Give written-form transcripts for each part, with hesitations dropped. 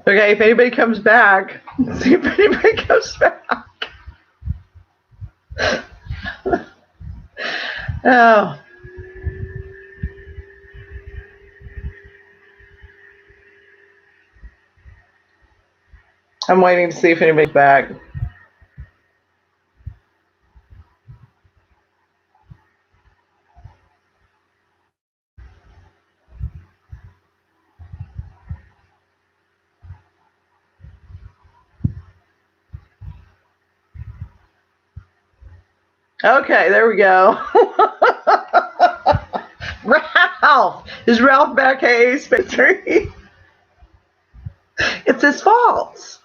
Okay, if anybody comes back, see if anybody comes back. Oh. I'm waiting to see if anybody's back. Okay, there we go. Ralph! Is Ralph back? Hey, Space 3. It's his fault.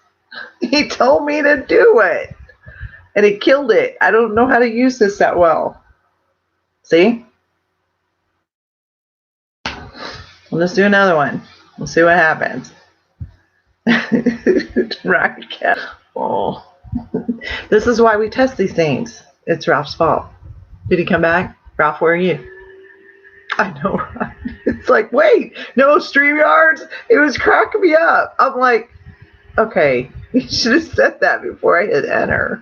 He told me to do it. And he killed it. I don't know how to use this that well. See? Let's do another one. We'll see what happens. Right. Oh. This is why we test these things. It's Ralph's fault. Did he come back? Ralph, where are you? I know, right? It's like, wait, no StreamYards? It was cracking me up. I'm like, okay, you should have said that before I hit enter.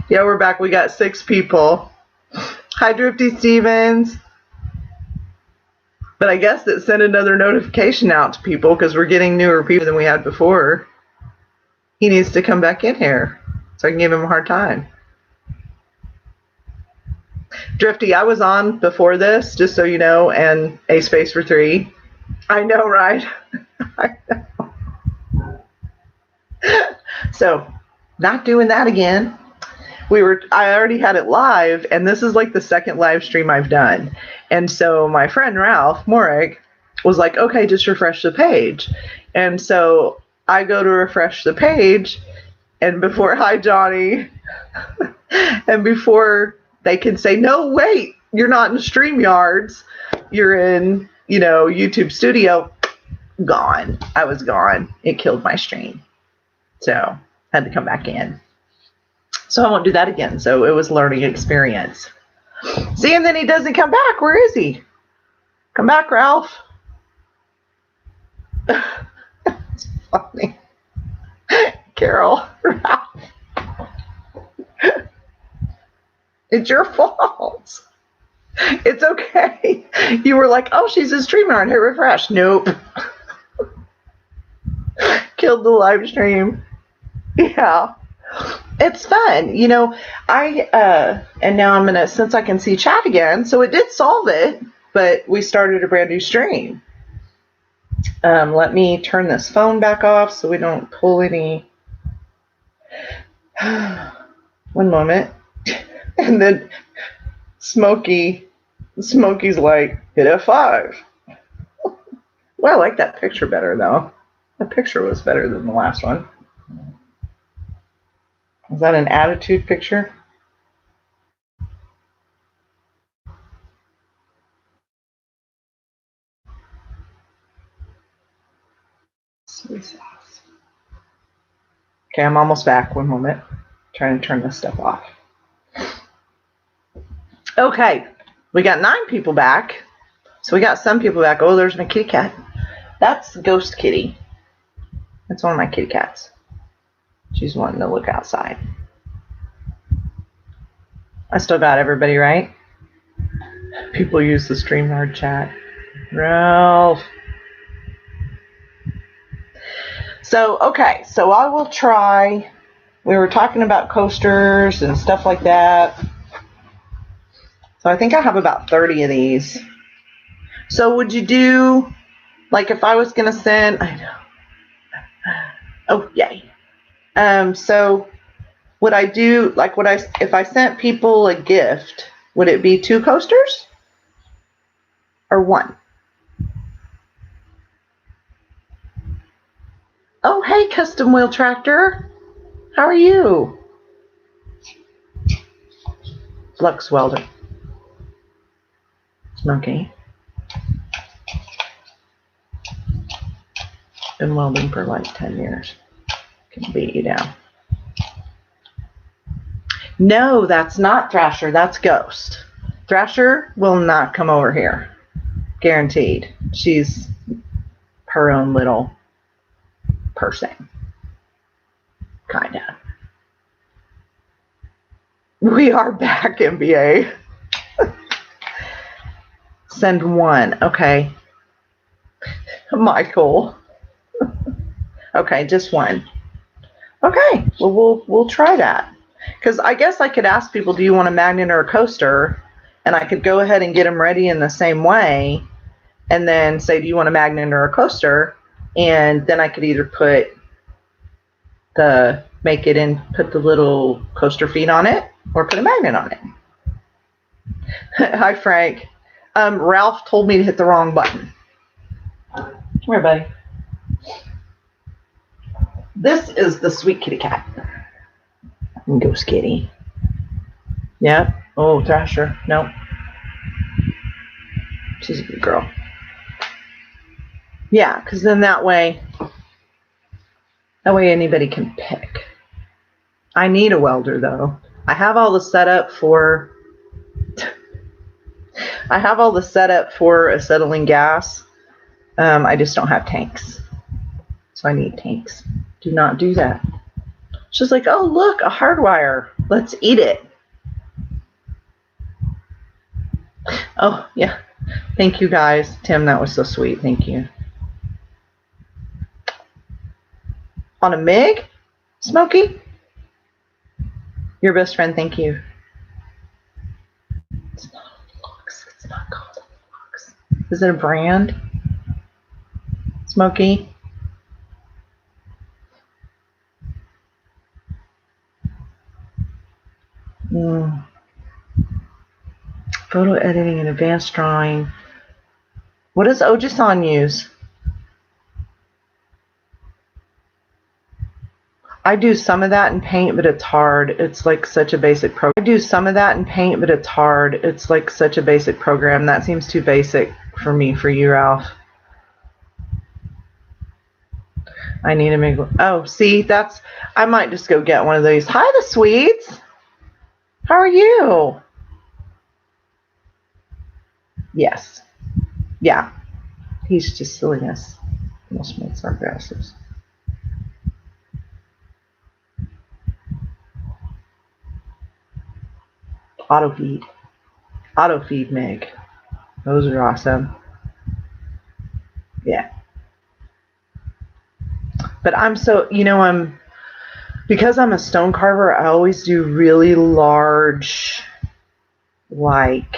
Yeah, we're back. We got 6 people. Hi, Drifty Stevens. But I guess it sent another notification out to people because we're getting newer people than we had before. He needs to come back in here so I can give him a hard time. Drifty, I was on before this, just so you know, and a space for 3. I know, right? I know. So, not doing that again. I already had it live, and this is like the second live stream I've done. And so my friend Ralph Morig was like, okay, just refresh the page. And so I go to refresh the page, and before, hi Johnny, and before they can say, no, wait, you're not in StreamYards, you're in, YouTube Studio, gone. I was gone. It killed my stream. So had to come back in. So I won't do that again. So it was a learning experience. See, and then he doesn't come back. Where is he? Come back, Ralph. It's funny. Carol, Ralph. It's your fault. It's okay. You were like, oh, she's a streamer and hit refresh. Nope. Killed the live stream. Yeah. It's fun. And now I'm going to, since I can see chat again, so it did solve it, but we started a brand new stream. Let me turn this phone back off so we don't pull any. One moment. And then Smokey's like, hit F5. Well, I like that picture better, though. The picture was better than the last one. Is that an attitude picture? Soy sauce. Okay, I'm almost back. One moment. Trying to turn this stuff off. Okay, we got 9 people back. So we got some people back. Oh, there's my kitty cat. That's Ghost Kitty. That's one of my kitty cats. She's wanting to look outside. I still got everybody right. People use the StreamYard chat. Ralph. So, okay. So I will try. We were talking about coasters and stuff like that. So I think I have about 30 of these. So would you do, like if I was going to send, I know. Oh, yay. So would I do, like, if I sent people a gift, would it be 2 coasters or 1? Oh, hey, Custom Wheel Tractor. How are you? Flux Welder. Okay. Been welding for like 10 years. Can beat you down. No, that's not Thrasher. That's Ghost. Thrasher will not come over here. Guaranteed. She's her own little person. Kinda. We are back, NBA. Send one. Okay. Michael. Okay, just one. Okay, well, we'll try that. Because I guess I could ask people, do you want a magnet or a coaster? And I could go ahead and get them ready in the same way. And then say, do you want a magnet or a coaster? And then I could either put put the little coaster feet on it or put a magnet on it. Hi, Frank. Ralph told me to hit the wrong button. Come here, buddy. This is the sweet kitty cat. Ghost kitty. Yeah. Oh, Thrasher. No. She's a good girl. Yeah, because then that way anybody can pick. I need a welder, though. I have all the setup for acetylene gas. I just don't have tanks. So I need tanks. Do not do that. She's like, oh, look, a Hardwire. Let's eat it. Oh, yeah. Thank you, guys. Tim, that was so sweet. Thank you. On a MiG? Smokey? Your best friend, thank you. It's not a Lux. It's not called a Lux. Is it a brand? Smokey? Photo editing and advanced drawing. What does Ojisan use? I do some of that in Paint, but it's hard. It's like such a basic program. That seems too basic for me, for you, Ralph. I need to make... Oh, see, that's... I might just go get one of these. Hi, the sweets. How are you? Yes. Yeah. He's just silliness. Almost makes our grasses. Auto feed Meg. Those are awesome. Yeah. But I'm so, because I'm a stone carver, I always do really large, like,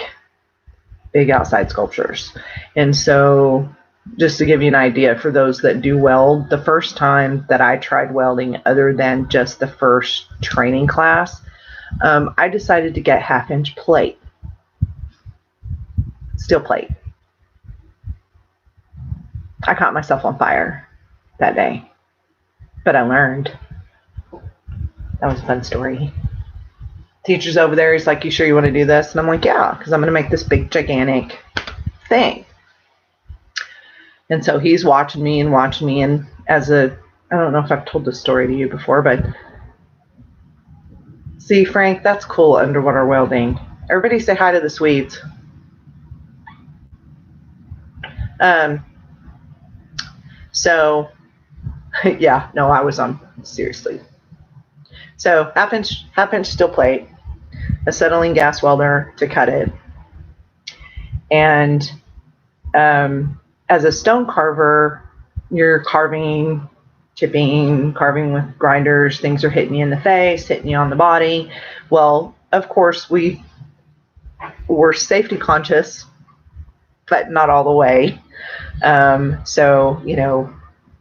big outside sculptures. And so, just to give you an idea, for those that do weld, the first time that I tried welding, other than just the first training class, I decided to get 1/2-inch plate, steel plate. I caught myself on fire that day, but I learned. That was a fun story. Teacher's over there, he's like, you sure you want to do this? And I'm like, yeah, because I'm going to make this big, gigantic thing. And so he's watching me, and I don't know if I've told this story to you before, but see, Frank, that's cool, underwater welding. Everybody say hi to the Swedes. So, yeah, no, I was on, seriously. So, 1/2-inch steel plate, acetylene gas welder to cut it. And as a stone carver, you're carving, chipping, carving with grinders. Things are hitting you in the face, hitting you on the body. Well, of course, we were safety conscious, but not all the way. So,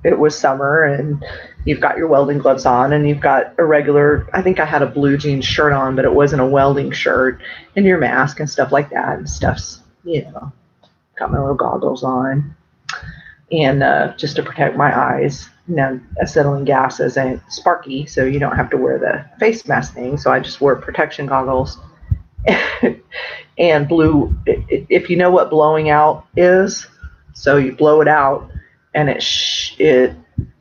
it was summer, and you've got your welding gloves on, and you've got a regular, I think I had a blue jean shirt on, but it wasn't a welding shirt, and your mask and stuff like that, and stuff's, got my little goggles on, and just to protect my eyes. Acetylene gas isn't sparky, so you don't have to wear the face mask thing, so I just wore protection goggles. And blue, if you know what blowing out is, so you blow it out, and it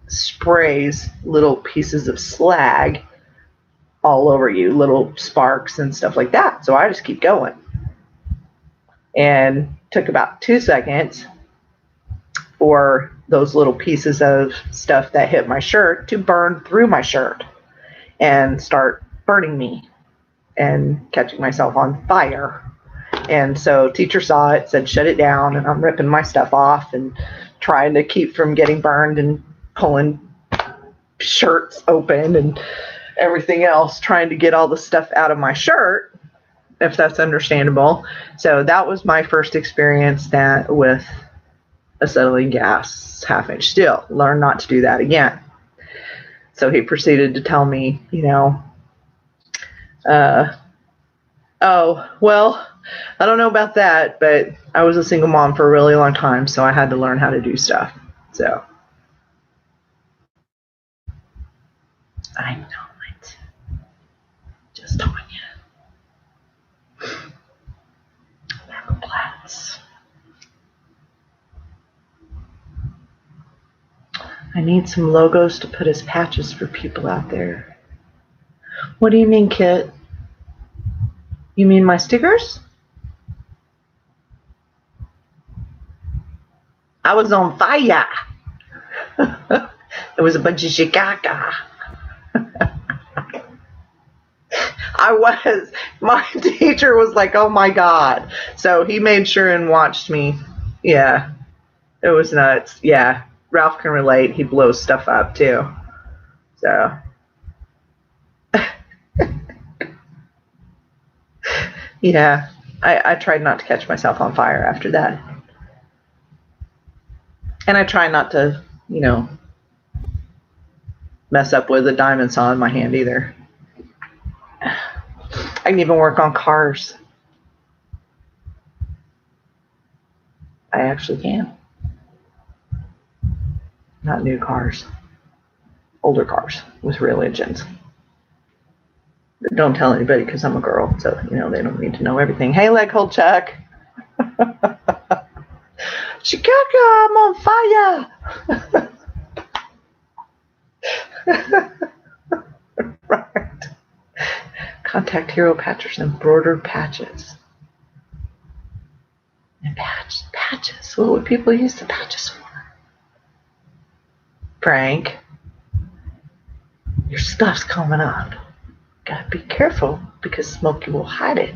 sprays little pieces of slag all over you, little sparks and stuff like that. So I just keep going. And took about 2 seconds for those little pieces of stuff that hit my shirt to burn through my shirt and start burning me and catching myself on fire. And so teacher saw it, said shut it down, and I'm ripping my stuff off and trying to keep from getting burned and pulling shirts open and everything else, trying to get all the stuff out of my shirt, if that's understandable. So that was my first experience that with acetylene gas half-inch steel. Learn not to do that again. So he proceeded to tell me, oh, well, I don't know about that, but I was a single mom for a really long time, so I had to learn how to do stuff. So I know it. Just on you. Plats. I need some logos to put as patches for people out there. What do you mean, Kit? You mean my stickers? I was on fire. There was a bunch of shikaka. I was. My teacher was like, oh my God. So he made sure and watched me. Yeah. It was nuts. Yeah. Ralph can relate. He blows stuff up too. So. Yeah. I tried not to catch myself on fire after that. And I try not to, mess up with a diamond saw in my hand either. I can even work on cars. I actually can. Not new cars. Older cars with real engines. Don't tell anybody because I'm a girl, so they don't need to know everything. Hey, leg hold Chuck. Chicago, I'm on fire. Right. Contact Hero Patterson embroidered patches. And patches. What would people use the patches for? Frank, your stuff's coming up. Gotta be careful because Smokey will hide it.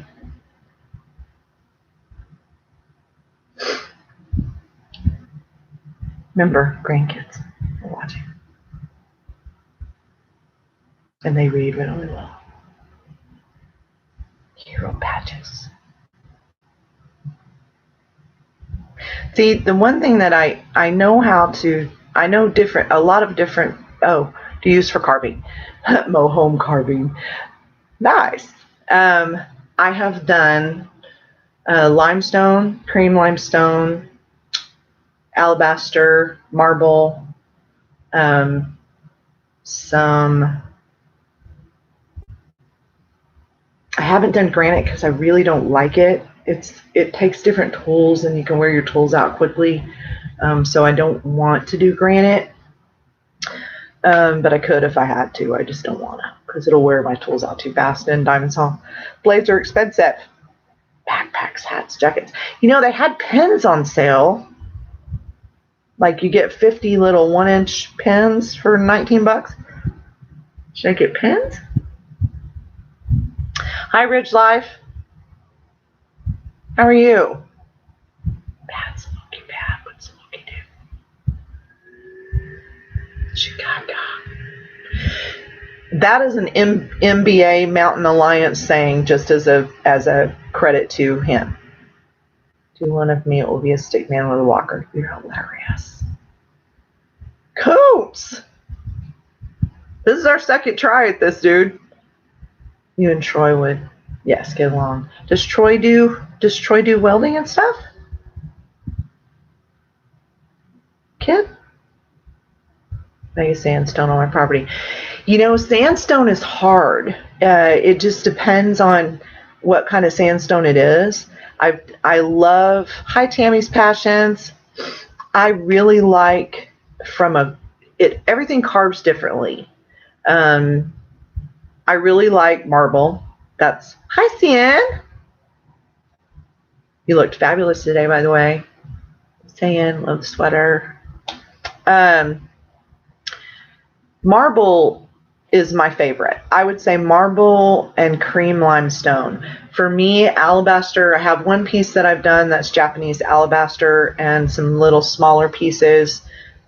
Remember, grandkids are watching. And they read really well. Hero patches. See, the one thing that I know a lot of different, to use for carving. MoHome carving. Nice. I have done limestone, cream limestone, alabaster, marble, some. I haven't done granite because I really don't like it. It takes different tools and you can wear your tools out quickly. So I don't want to do granite. But I could if I had to. I just don't want to because it'll wear my tools out too fast. And diamond saw blades are expensive. Backpacks, hats, jackets. They had pins on sale. Like you get 50 little 1-inch pins for $19. Should I get pins? Hi, Ridge Life. How are you? Bad, Smokey, bad. What's Smokey do? Chicago. That is an MBA Mountain Alliance saying, just as a credit to him. Do one of me, it will be a stick man with a walker. You're hilarious. Coots! This is our second try at this, dude. You and Troy would, yes, get along. Does Troy do welding and stuff? Kid? Make sandstone on my property. Sandstone is hard. It just depends on what kind of sandstone it is. I love Hi Tammy's Passions. I really like everything carves differently. I really like marble. That's hi Cian. You looked fabulous today, by the way. Cian, love the sweater. Marble is my favorite. I would say marble and cream limestone. For me, alabaster, I have one piece that I've done that's Japanese alabaster and some little smaller pieces.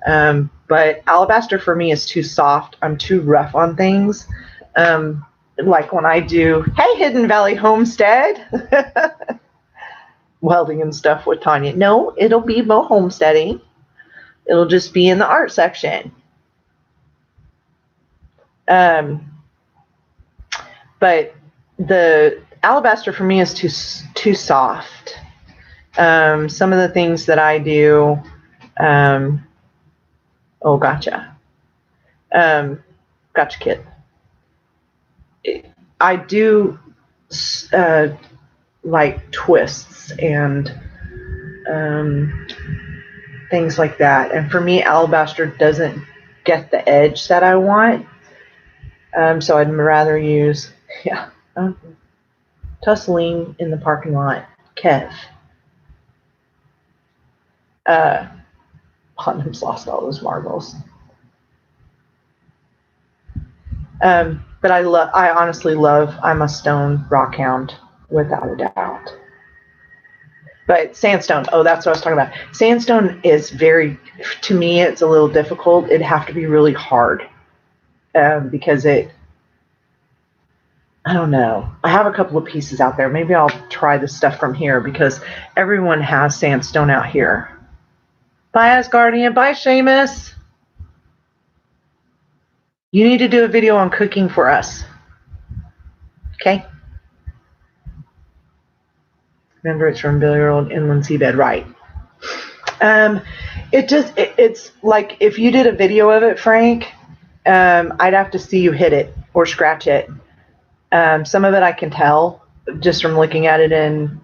But alabaster for me is too soft. I'm too rough on things. Like when I do, hey, Hidden Valley Homestead, welding and stuff with Tanya. No, it'll be MoHomesteading. It'll just be in the art section. But the alabaster for me is too soft. Some of the things that I do, oh, gotcha. Gotcha, kid. I do like twists and things like that. And for me, alabaster doesn't get the edge that I want. So I'd rather use, tussling in the parking lot. Kev. Putnam's lost all those marbles. But I honestly love, I'm a stone rock hound, without a doubt. But sandstone, oh, that's what I was talking about. Sandstone is to me, it's a little difficult. It'd have to be really hard. Because I don't know. I have a couple of pieces out there. Maybe I'll try the stuff from here because everyone has sandstone out here. Bye, Asgardian. Bye, Seamus. You need to do a video on cooking for us. Okay? Remember, it's from Billy Earl Inland Seabed, right? It's like if you did a video of it, Frank, I'd have to see you hit it or scratch it. Some of it I can tell just from looking at it in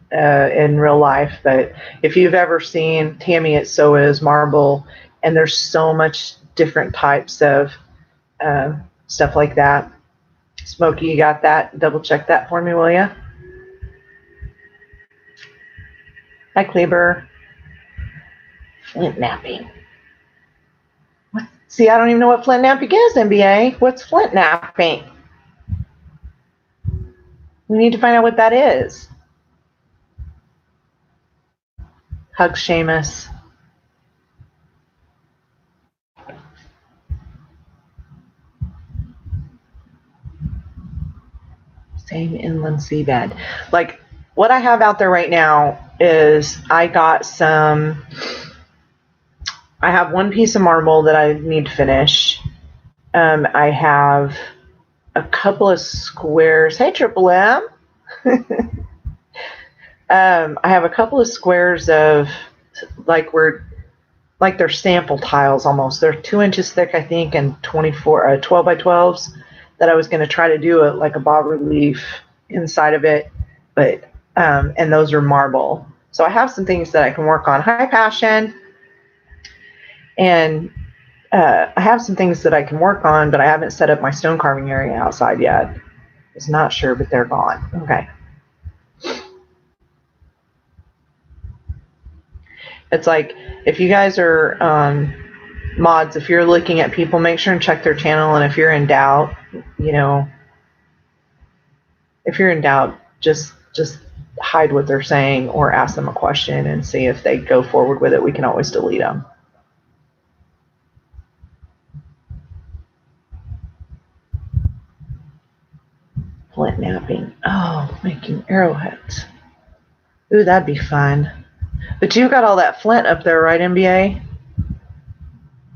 real life. But if you've ever seen Tammy at So Is Marble, and there's so much different types of stuff like that. Smokey, you got that? Double check that for me, will you? Hi, Kleber. Flint napping. What? See, I don't even know what flint napping is, NBA. What's flint napping? We need to find out what that is. Hug Seamus. Same inland seabed. Like, what I have out there right now is I have one piece of marble that I need to finish. I have a couple of squares. Hey, Triple M. I have a couple of squares of they're sample tiles almost. They're 2 inches thick, I think, and 12 by 12s that I was going to try to do like a bas relief inside of it, but and those are marble. So I have some things that I can work on. Hi, Passion. And I have some things that I can work on, but I haven't set up my stone carving area outside yet. I was not sure, but they're gone. Okay. It's like, if you guys are mods, if you're looking at people, make sure and check their channel. And if you're in doubt, just hide what they're saying or ask them a question and see if they go forward with it. We can always delete them. Flint napping. Oh, making arrowheads. Ooh, that'd be fun. But you got all that flint up there, right, NBA?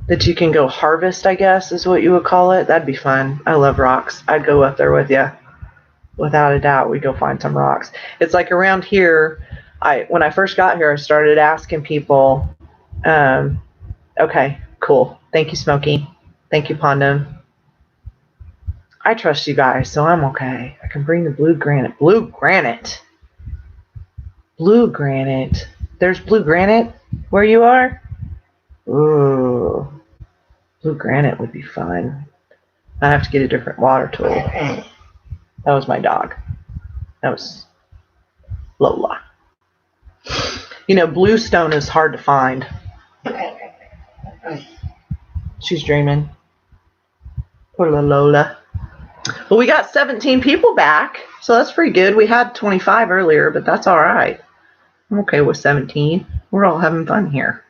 That you can go harvest, I guess, is what you would call it. That'd be fun. I love rocks. I'd go up there with you. Without a doubt, we'd go find some rocks. It's like around here, when I first got here, I started asking people, okay, cool. Thank you, Smokey. Thank you, Pondum. I trust you guys, so I'm okay. I can bring the blue granite. Blue granite. Blue granite. There's blue granite where you are? Ooh. Blue granite would be fun. I have to get a different water tool. That was my dog. That was Lola. Bluestone is hard to find. She's dreaming. Poor little Lola. Well, we got 17 people back, so that's pretty good. We had 25 earlier, but that's all right. I'm okay with 17. We're all having fun here.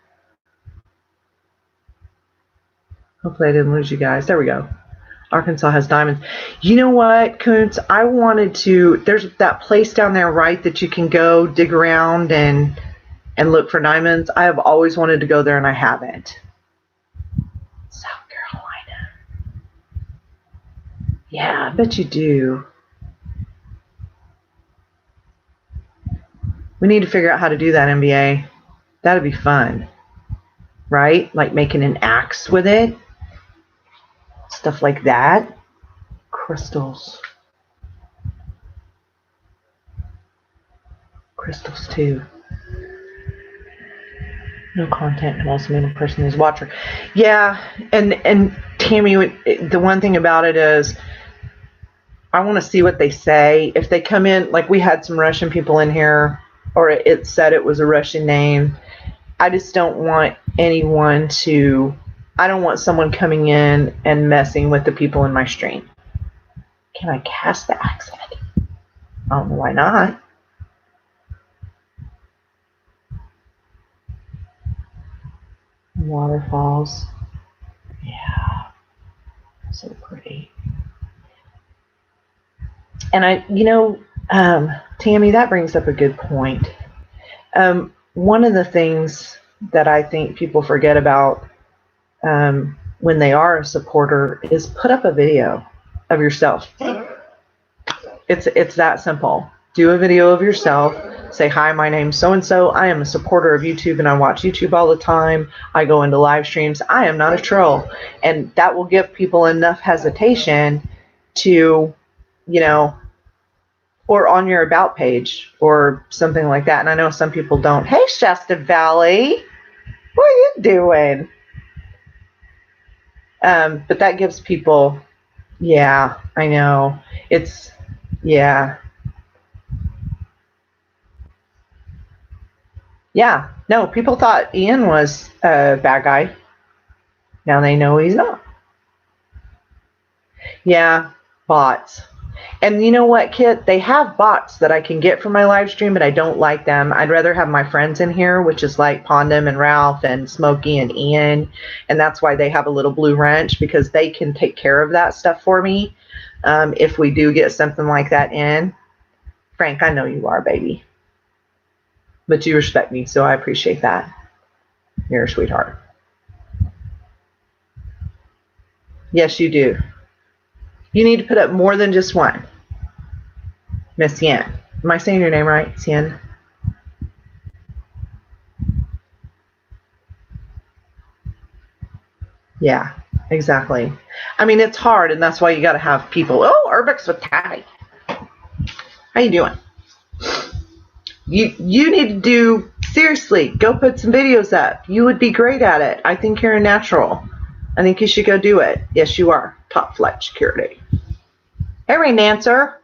Hopefully I didn't lose you guys. There we go. Arkansas has diamonds. You know what, Koontz? I wanted to, there's that place down there, right, that you can go dig around and look for diamonds. I have always wanted to go there and I haven't. South Carolina. Yeah, I bet you do. We need to figure out how to do that, NBA. That'd be fun. Right? Like making an axe with it. Stuff like that. Crystals. Crystals too. No content can also mean a person is a watcher. Yeah, and Tammy, the one thing about it is I want to see what they say. If they come in, like we had some Russian people in here, or it said it was a Russian name. I just don't want anyone to, I don't want someone coming in and messing with the people in my stream. Can I cast the axe at it? I don't know why not. Waterfalls. Yeah. So pretty. And Tammy, that brings up a good point. One of the things that I think people forget about when they are a supporter is put up a video of yourself. It's that simple. Do a video of yourself. Say, hi, my name's so-and-so. I am a supporter of YouTube and I watch YouTube all the time. I go into live streams. I am not a troll. And that will give people enough hesitation to, or on your about page or something like that. And I know some people don't. Hey, Shasta Valley, what are you doing? But that gives people, yeah, I know. It's, yeah. Yeah, no, people thought Ian was a bad guy. Now they know he's not. Yeah, bots. And you know what, Kit? They have bots that I can get for my live stream, but I don't like them. I'd rather have my friends in here, which is like Pondum and Ralph and Smokey and Ian. And that's why they have a little blue wrench, because they can take care of that stuff for me. If we do get something like that in. Frank, I know you are, baby. But you respect me, so I appreciate that. You're a sweetheart. Yes, you do. You need to put up more than just one. Miss Yen. Am I saying your name right, Yen? Yeah, exactly. I mean, it's hard, and that's why you got to have people. Oh, Urbex with Patty. How you doing? You need to do, seriously, go put some videos up. You would be great at it. I think you're a natural. I think you should go do it. Yes, you are. Top flight security. Hey, Rain Dancer.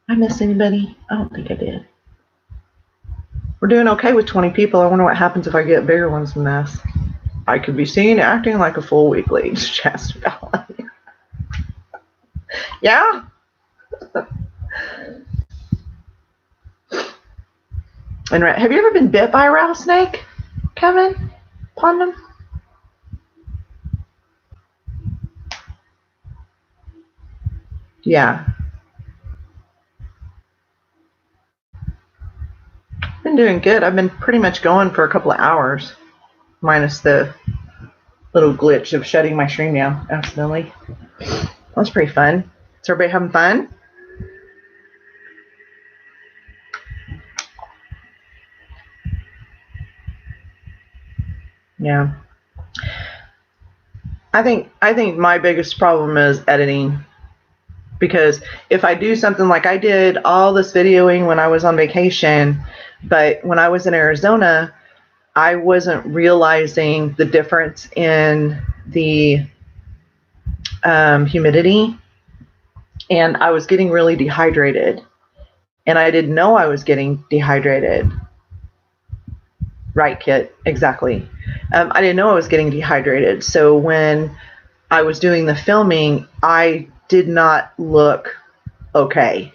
I miss anybody? I don't think I did. We're doing okay with 20 people. I wonder what happens if I get bigger ones than this. I could be seen acting like a full weekly. Chest Valley. Yeah? And have you ever been bit by a rattlesnake, Kevin? Pondum? Yeah. Been doing good. I've been pretty much going for a couple of hours, minus the little glitch of shutting my stream down accidentally. That's pretty fun. Is everybody having fun? Yeah. I think my biggest problem is editing, because if I do something like I did all this videoing when I was on vacation, but when I was in Arizona, I wasn't realizing the difference in the humidity, and I was getting really dehydrated, and I didn't know I was getting dehydrated. Right, Kit, exactly. I didn't know I was getting dehydrated. So when I was doing the filming, I did not look okay.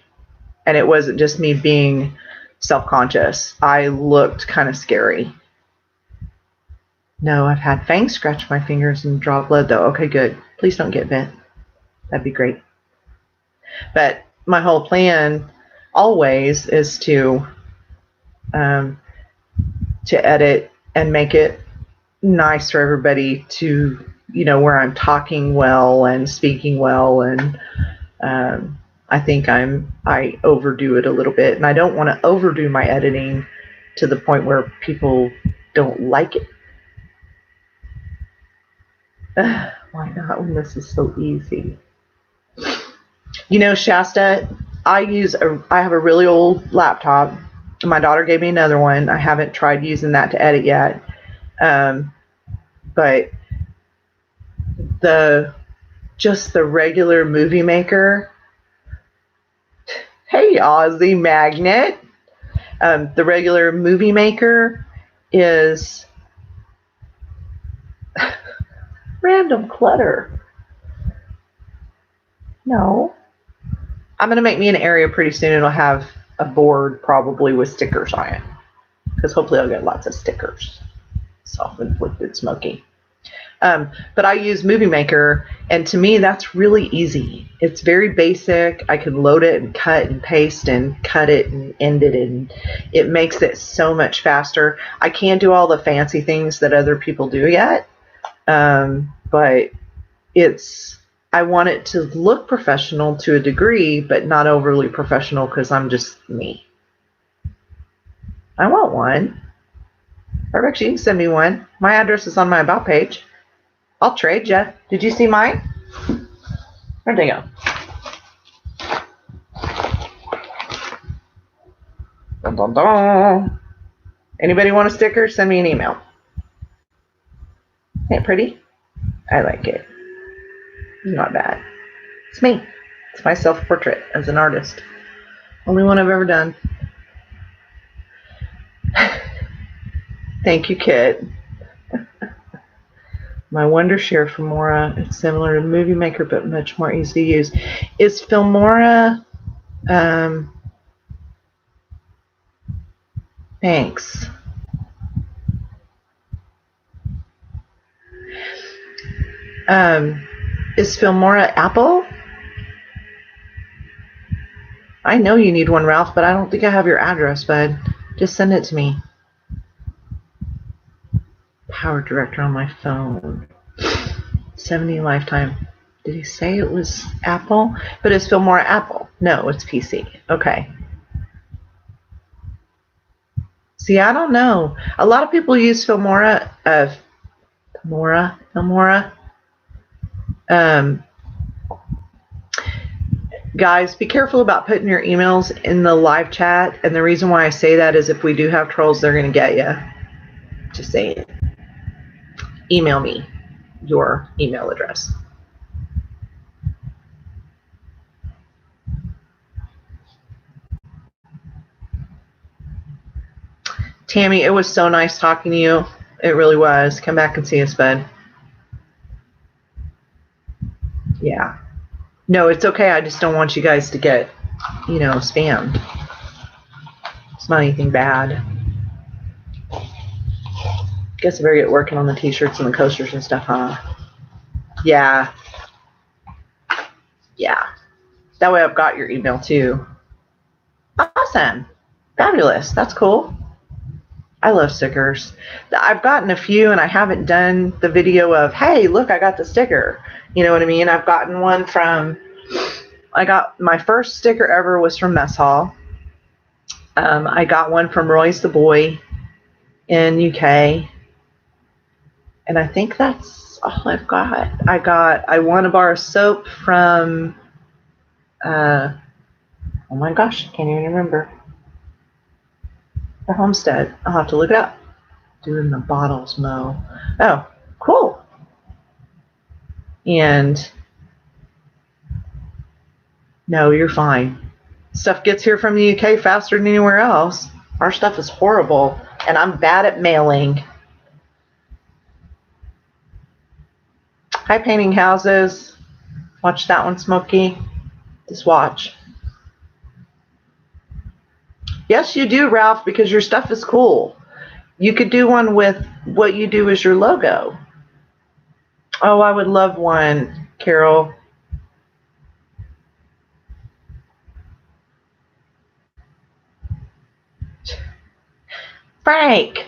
And it wasn't just me being self-conscious. I looked kind of scary. No, I've had fangs scratch my fingers and draw blood, though. Okay, good. Please don't get bit. That'd be great. But my whole plan always is to edit and make it nice for everybody to, where I'm talking well and speaking well. And I think I overdo it a little bit. And I don't want to overdo my editing to the point where people don't like it. Why not when this is so easy? Shasta, I have a really old laptop. My daughter gave me another one. I haven't tried using that to edit yet. But the regular movie maker. Hey, Aussie Magnet. The regular movie maker is random clutter. No. I'm going to make me an area pretty soon. It'll have a board probably with stickers on it. Because hopefully I'll get lots of stickers. Self-inflicted smoky. But I use Movie Maker, and to me that's really easy. It's very basic. I can load it and cut and paste and cut it and end it, and it makes it so much faster. I can't do all the fancy things that other people do yet, but I want it to look professional to a degree, but not overly professional because I'm just me. I want one. Or actually, you can send me one. My address is on my About page. I'll trade you. Did you see mine? Where'd they go? Dun, dun, dun. Anybody want a sticker? Send me an email. Ain't it pretty? I like it. It's not bad. It's me. It's my self-portrait as an artist. Only one I've ever done. Thank you, Kit. My Wondershare Filmora, it's similar to Movie Maker, but much more easy to use. Is Filmora, thanks. Is Filmora Apple? I know you need one, Ralph, but I don't think I have your address, bud. Just send it to me. Power Director on my phone. 70 lifetime. Did he say it was Apple? But is Filmora Apple? No, it's PC. Okay. See, I don't know. A lot of people use Filmora. Filmora. Guys, be careful about putting your emails in the live chat. And the reason why I say that is if we do have trolls, they're going to get you. Just saying. Email me your email address. Tammy, it was so nice talking to you. It really was. Come back and see us, bud. Yeah. No, it's okay. I just don't want you guys to get, spammed. It's not anything bad. Guess I better get working on the t-shirts and the coasters and stuff, huh? Yeah. Yeah. That way I've got your email too. Awesome. Fabulous. That's cool. I love stickers. I've gotten a few and I haven't done the video of, hey, look, I got the sticker. You know what I mean? I've gotten one from, my first sticker ever was from Mess Hall. I got one from Roy's the Boy in UK. And I think that's all I've got. I won a bar of soap from, oh my gosh, I can't even remember. The Homestead. I'll have to look it up. Doing the bottles, Mo. Oh, cool. And no, you're fine. Stuff gets here from the UK faster than anywhere else. Our stuff is horrible, and I'm bad at mailing. Hi, Painting Houses. Watch that one, Smokey. Just watch. Yes, you do, Ralph, because your stuff is cool. You could do one with what you do as your logo. Oh, I would love one, Carol. Frank.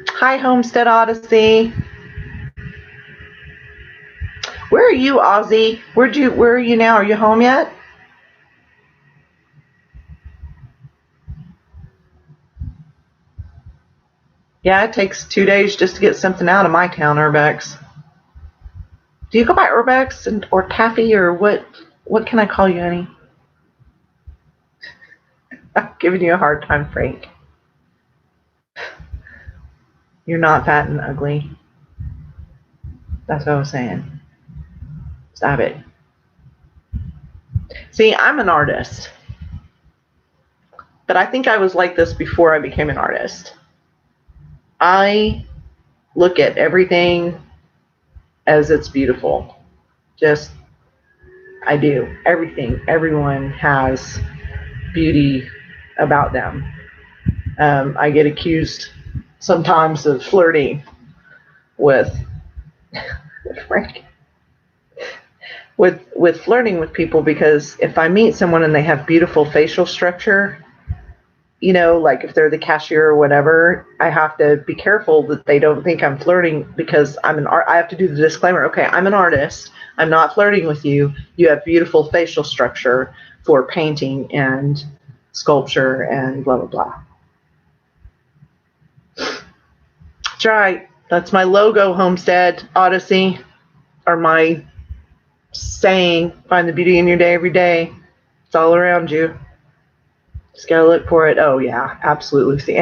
Hi, Homestead Odyssey. Where are you, Ozzy? Where are you now? Are you home yet? Yeah, it takes 2 days just to get something out of my town, Urbex. Do you go by Urbex or Taffy or what? What can I call you, honey? I'm giving you a hard time, Frank. You're not fat and ugly. That's what I was saying. Stop it. See, I'm an artist. But I think I was like this before I became an artist. I look at everything as it's beautiful. Just, I do. Everything. Everyone has beauty about them. I get accused sometimes of flirting with Frank. With flirting with people, because if I meet someone and they have beautiful facial structure, you know, like if they're the cashier or whatever, I have to be careful that they don't think I'm flirting, because I'm an art. I have to do the disclaimer. Okay, I'm an artist. I'm not flirting with you. You have beautiful facial structure for painting and sculpture and blah blah blah. That's right. That's my logo, Homestead Odyssey, or my saying, find the beauty in your day every day. It's all around you. Just gotta look for it. Oh yeah, absolutely. See,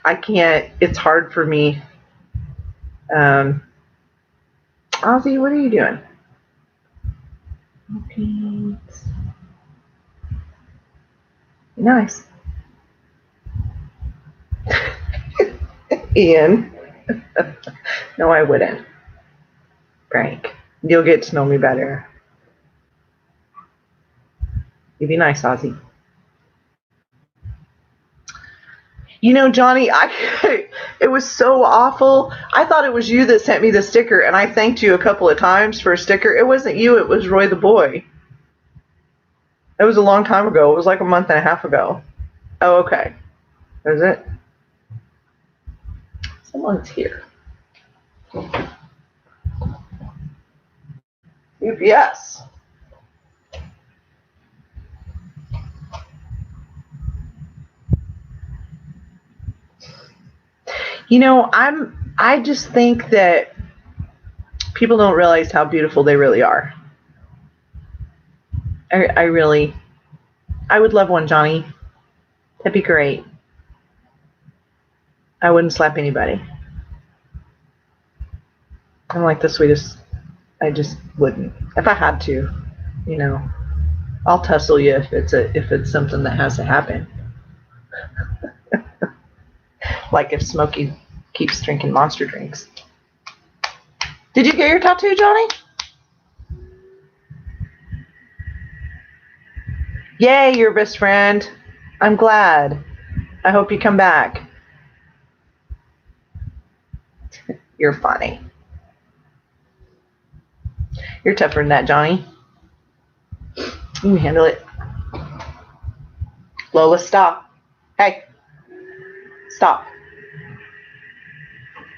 I can't. It's hard for me. Ozzy, what are you doing? Okay. Nice. Ian. No, I wouldn't. Frank, you'll get to know me better. You'd be nice, Ozzy. You know, Johnny, it was so awful. I thought it was you that sent me the sticker, and I thanked you a couple of times for a sticker. It wasn't you. It was Roy the boy. It was a long time ago. It was like a month and a half ago. Oh, okay. Is it? Someone's here. UPS. You know, I just think that people don't realize how beautiful they really are. I would love one, Johnny. That'd be great. I wouldn't slap anybody. I'm like the sweetest. I just wouldn't. If I had to, you know, I'll tussle you if it's something that has to happen. Like if Smokey keeps drinking monster drinks. Did you get your tattoo, Johnny? Yay, your best friend. I'm glad. I hope you come back. You're funny. You're tougher than that, Johnny. You can handle it. Lola, stop. Hey. Stop.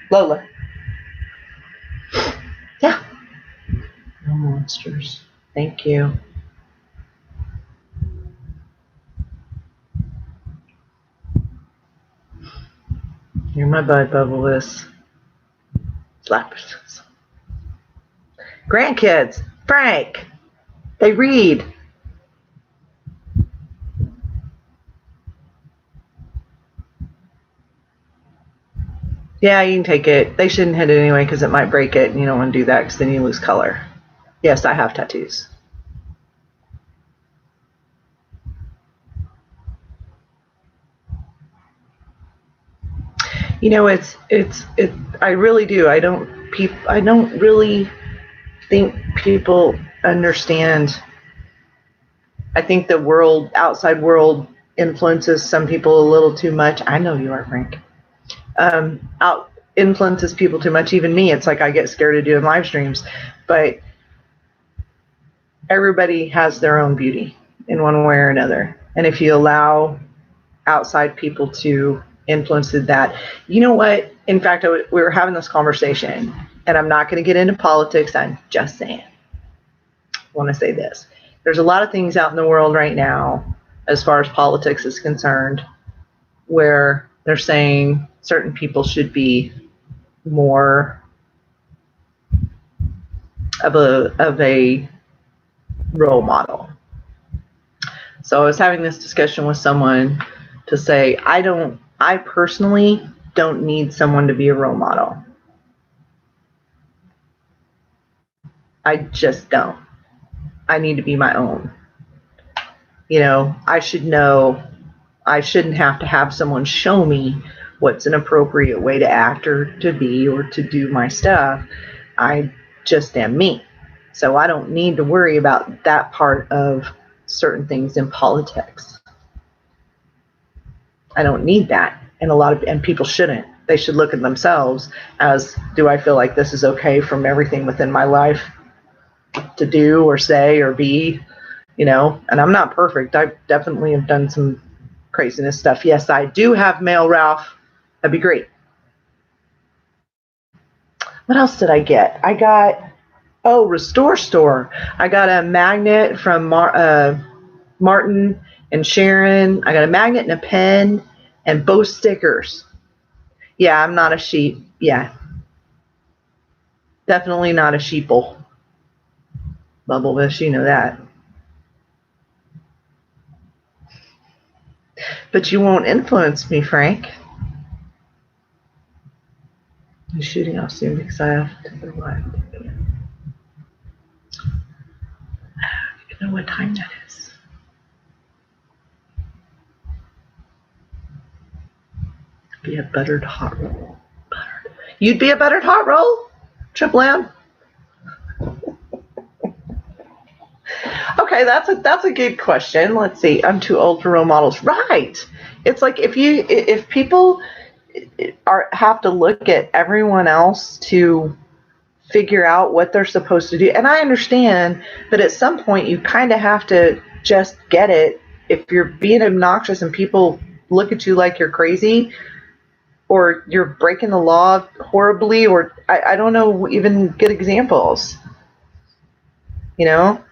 Lola. Yeah. No monsters. Thank you. You're my bud, Bubbleless. Slappers. Grandkids. Frank. They read. Yeah, you can take it. They shouldn't hit it anyway because it might break it, and you don't want to do that because then you lose color. Yes, I have tattoos. You know, I really do. I don't really think people understand. I think the outside world influences some people a little too much. I know you are, Frank. Out influences people too much. Even me, it's like I get scared of doing live streams, but everybody has their own beauty in one way or another. And if you allow outside people to influence that, you know what? In fact, we were having this conversation, and I'm not going to get into politics. I'm just saying. I want to say this. There's a lot of things out in the world right now, as far as politics is concerned, where they're saying certain people should be more of a role model. So I was having this discussion with someone to say, I personally don't need someone to be a role model. I just don't. I need to be my own. You know, I should know. I shouldn't have to have someone show me what's an appropriate way to act or to be or to do my stuff. I just am me. So I don't need to worry about that part of certain things in politics. I don't need that. And people shouldn't. They should look at themselves as, do I feel like this is okay from everything within my life to do or say or be, you know? And I'm not perfect. I definitely have done some craziness stuff. Yes, I do have mail, Ralph. That'd be great. What else did I get? I got, Restore Store. I got a magnet from Martin and Sharon. I got a magnet and a pen and both stickers. Yeah, I'm not a sheep. Yeah. Definitely not a sheeple. Bubblefish, you know that. But you won't influence me, Frank. I'm shooting off soon because I have to go live. I don't know what time that is. Be a buttered hot roll. Buttered. You'd be a buttered hot roll? Triple M? Okay, that's a good question. Let's see. I'm too old for role models. Right. It's like if people have to look at everyone else to figure out what they're supposed to do. And I understand that at some point you kind of have to just get it. If you're being obnoxious and people look at you like you're crazy or you're breaking the law horribly, or I don't know even good examples, you know,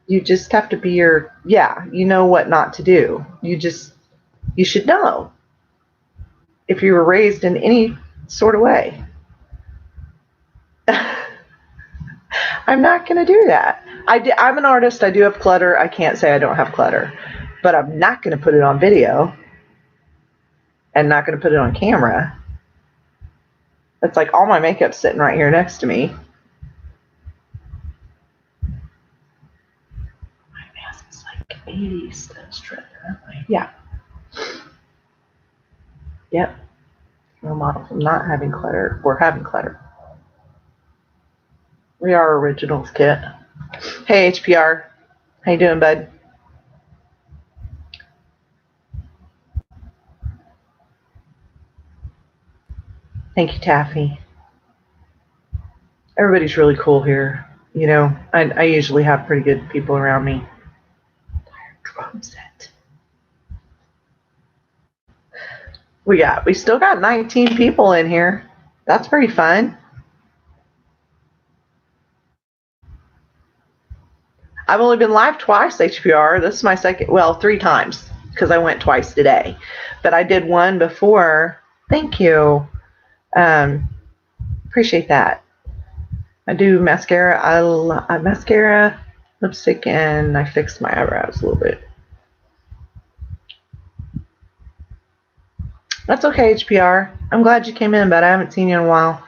you just have to be you know what not to do. You should know if you were raised in any sort of way. I'm not going to do that. I'm an artist. I do have clutter. I can't say I don't have clutter. But I'm not going to put it on video and not going to put it on camera. It's like all my makeup's sitting right here next to me. My mask is like 80 steps straight. Yeah. Yep. No model from not having clutter. We're having clutter. We are originals, Kit. Hey, HPR. How you doing, bud? Thank you, Taffy. Everybody's really cool here. You know, I usually have pretty good people around me. Drum set. We still got 19 people in here. That's pretty fun. I've only been live twice, HPR. This is my second, 3 times because I went twice today. But I did one before. Thank you. Appreciate that. I do mascara, mascara, lipstick, and I fixed my eyebrows a little bit. That's okay, HPR. I'm glad you came in, but I haven't seen you in a while.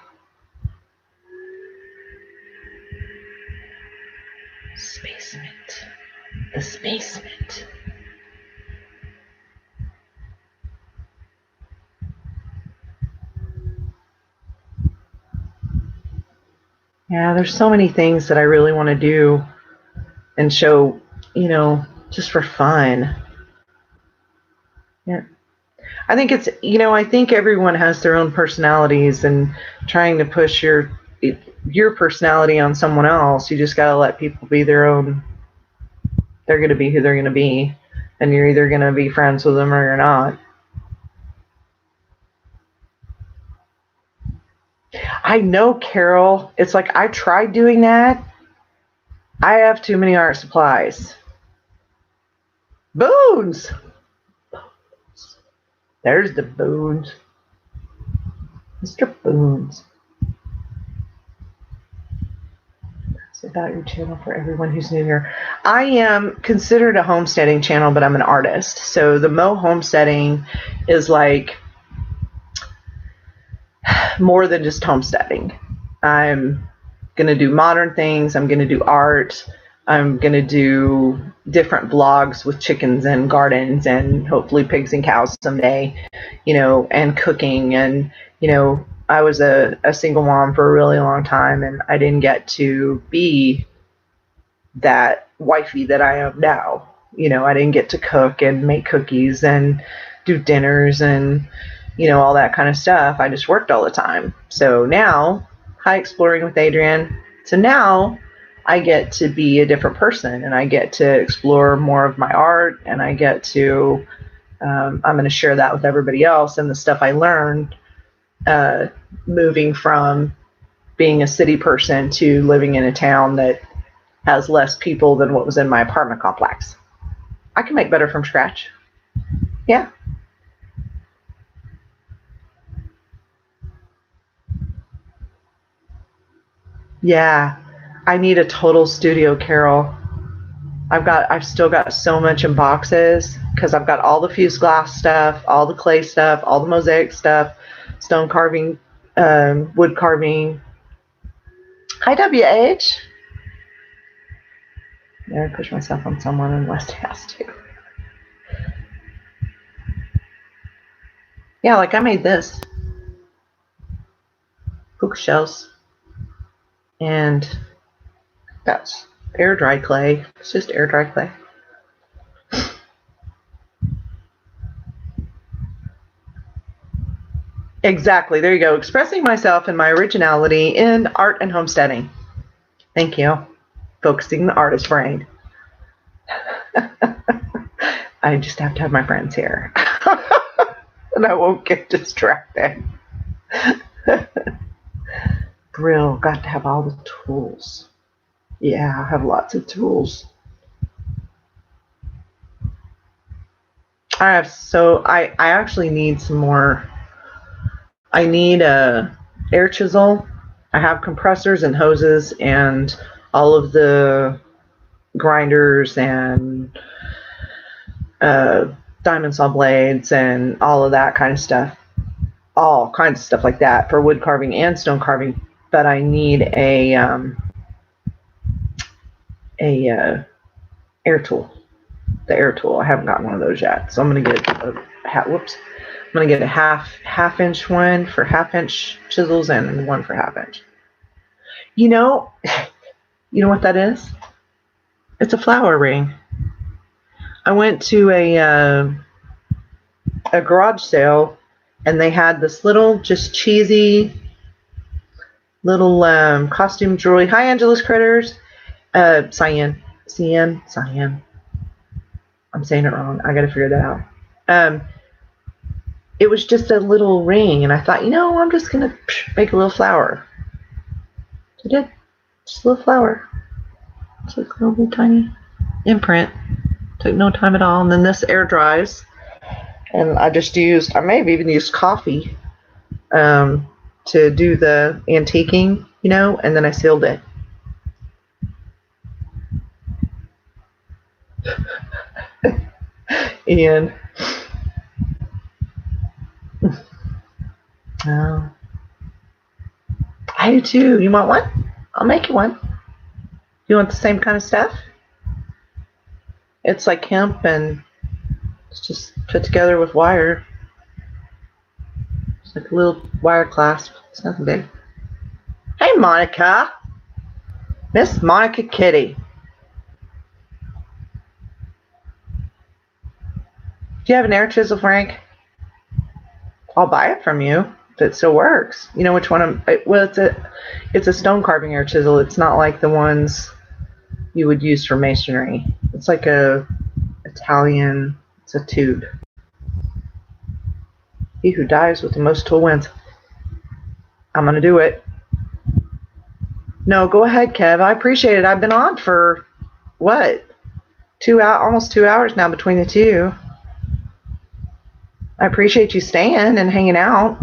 Spacement. The spacement. Yeah, there's so many things that I really want to do and show, just for fun. Yeah. I think I think everyone has their own personalities, and trying to push your personality on someone else, you just got to let people be their own. They're going to be who they're going to be, and you're either going to be friends with them or you're not. I know, Carol. It's like I tried doing that. I have too many art supplies. Boons! There's the Boons. Mr. Boons. It's about your channel for everyone who's new here. I am considered a homesteading channel, but I'm an artist. So the MoHomesteading is like more than just homesteading. I'm going to do modern things. I'm going to do art. I'm going to do different vlogs with chickens and gardens and hopefully pigs and cows someday, and cooking. And, I was a single mom for a really long time, and I didn't get to be that wifey that I am now. I didn't get to cook and make cookies and do dinners and, all that kind of stuff. I just worked all the time. So now, hi, Exploring with Adrienne. So now I get to be a different person, and I get to explore more of my art, and I get to, I'm going to share that with everybody else, and the stuff I learned moving from being a city person to living in a town that has less people than what was in my apartment complex. I can make better from scratch. Yeah. Yeah. I need a total studio, Carol. I've still got so much in boxes because I've got all the fused glass stuff, all the clay stuff, all the mosaic stuff, stone carving, wood carving. Hi, WH. There, I push myself on someone unless it has to. Yeah, like I made this. Bookshelves. And that's air dry clay. It's just air dry clay. Exactly. There you go. Expressing myself and my originality in art and homesteading. Thank you. Focusing the artist brain. I just have to have my friends here. And I won't get distracted. Brill. Got to have all the tools. Yeah, I have lots of tools. I actually need some more. I need a air chisel. I have compressors and hoses and all of the grinders and diamond saw blades and all of that kind of stuff. All kinds of stuff like that for wood carving and stone carving. But I need a air tool. The air tool. I haven't gotten one of those yet, so I'm gonna get I'm gonna get a half inch one for half-inch chisels and one for half-inch. You know what that is? It's a flower ring. I went to a garage sale, and they had this little, just cheesy little costume jewelry. Hi, Angela's Critters. Cyan. I'm saying it wrong. I got to figure that out. It was just a little ring, and I thought, I'm just going to make a little flower. I did. Just a little flower. It's like a little tiny imprint. Took no time at all. And then this air dries. And I may have even used coffee to do the antiquing, and then I sealed it. And I do too. You want one? I'll make you one. You want the same kind of stuff? It's like hemp, and it's just put together with wire. It's like a little wire clasp. It's nothing big. Hey, Monica. Miss Monica Kitty. Do you have an air chisel, Frank? I'll buy it from you if it still works. You know which one well, it's a stone carving air chisel. It's not like the ones you would use for masonry. It's like a Italian, it's a tube. He who dives with the most tool wins. I'm gonna do it. No, go ahead, Kev. I appreciate it. I've been on for what? Almost 2 hours now between the two. I appreciate you staying and hanging out.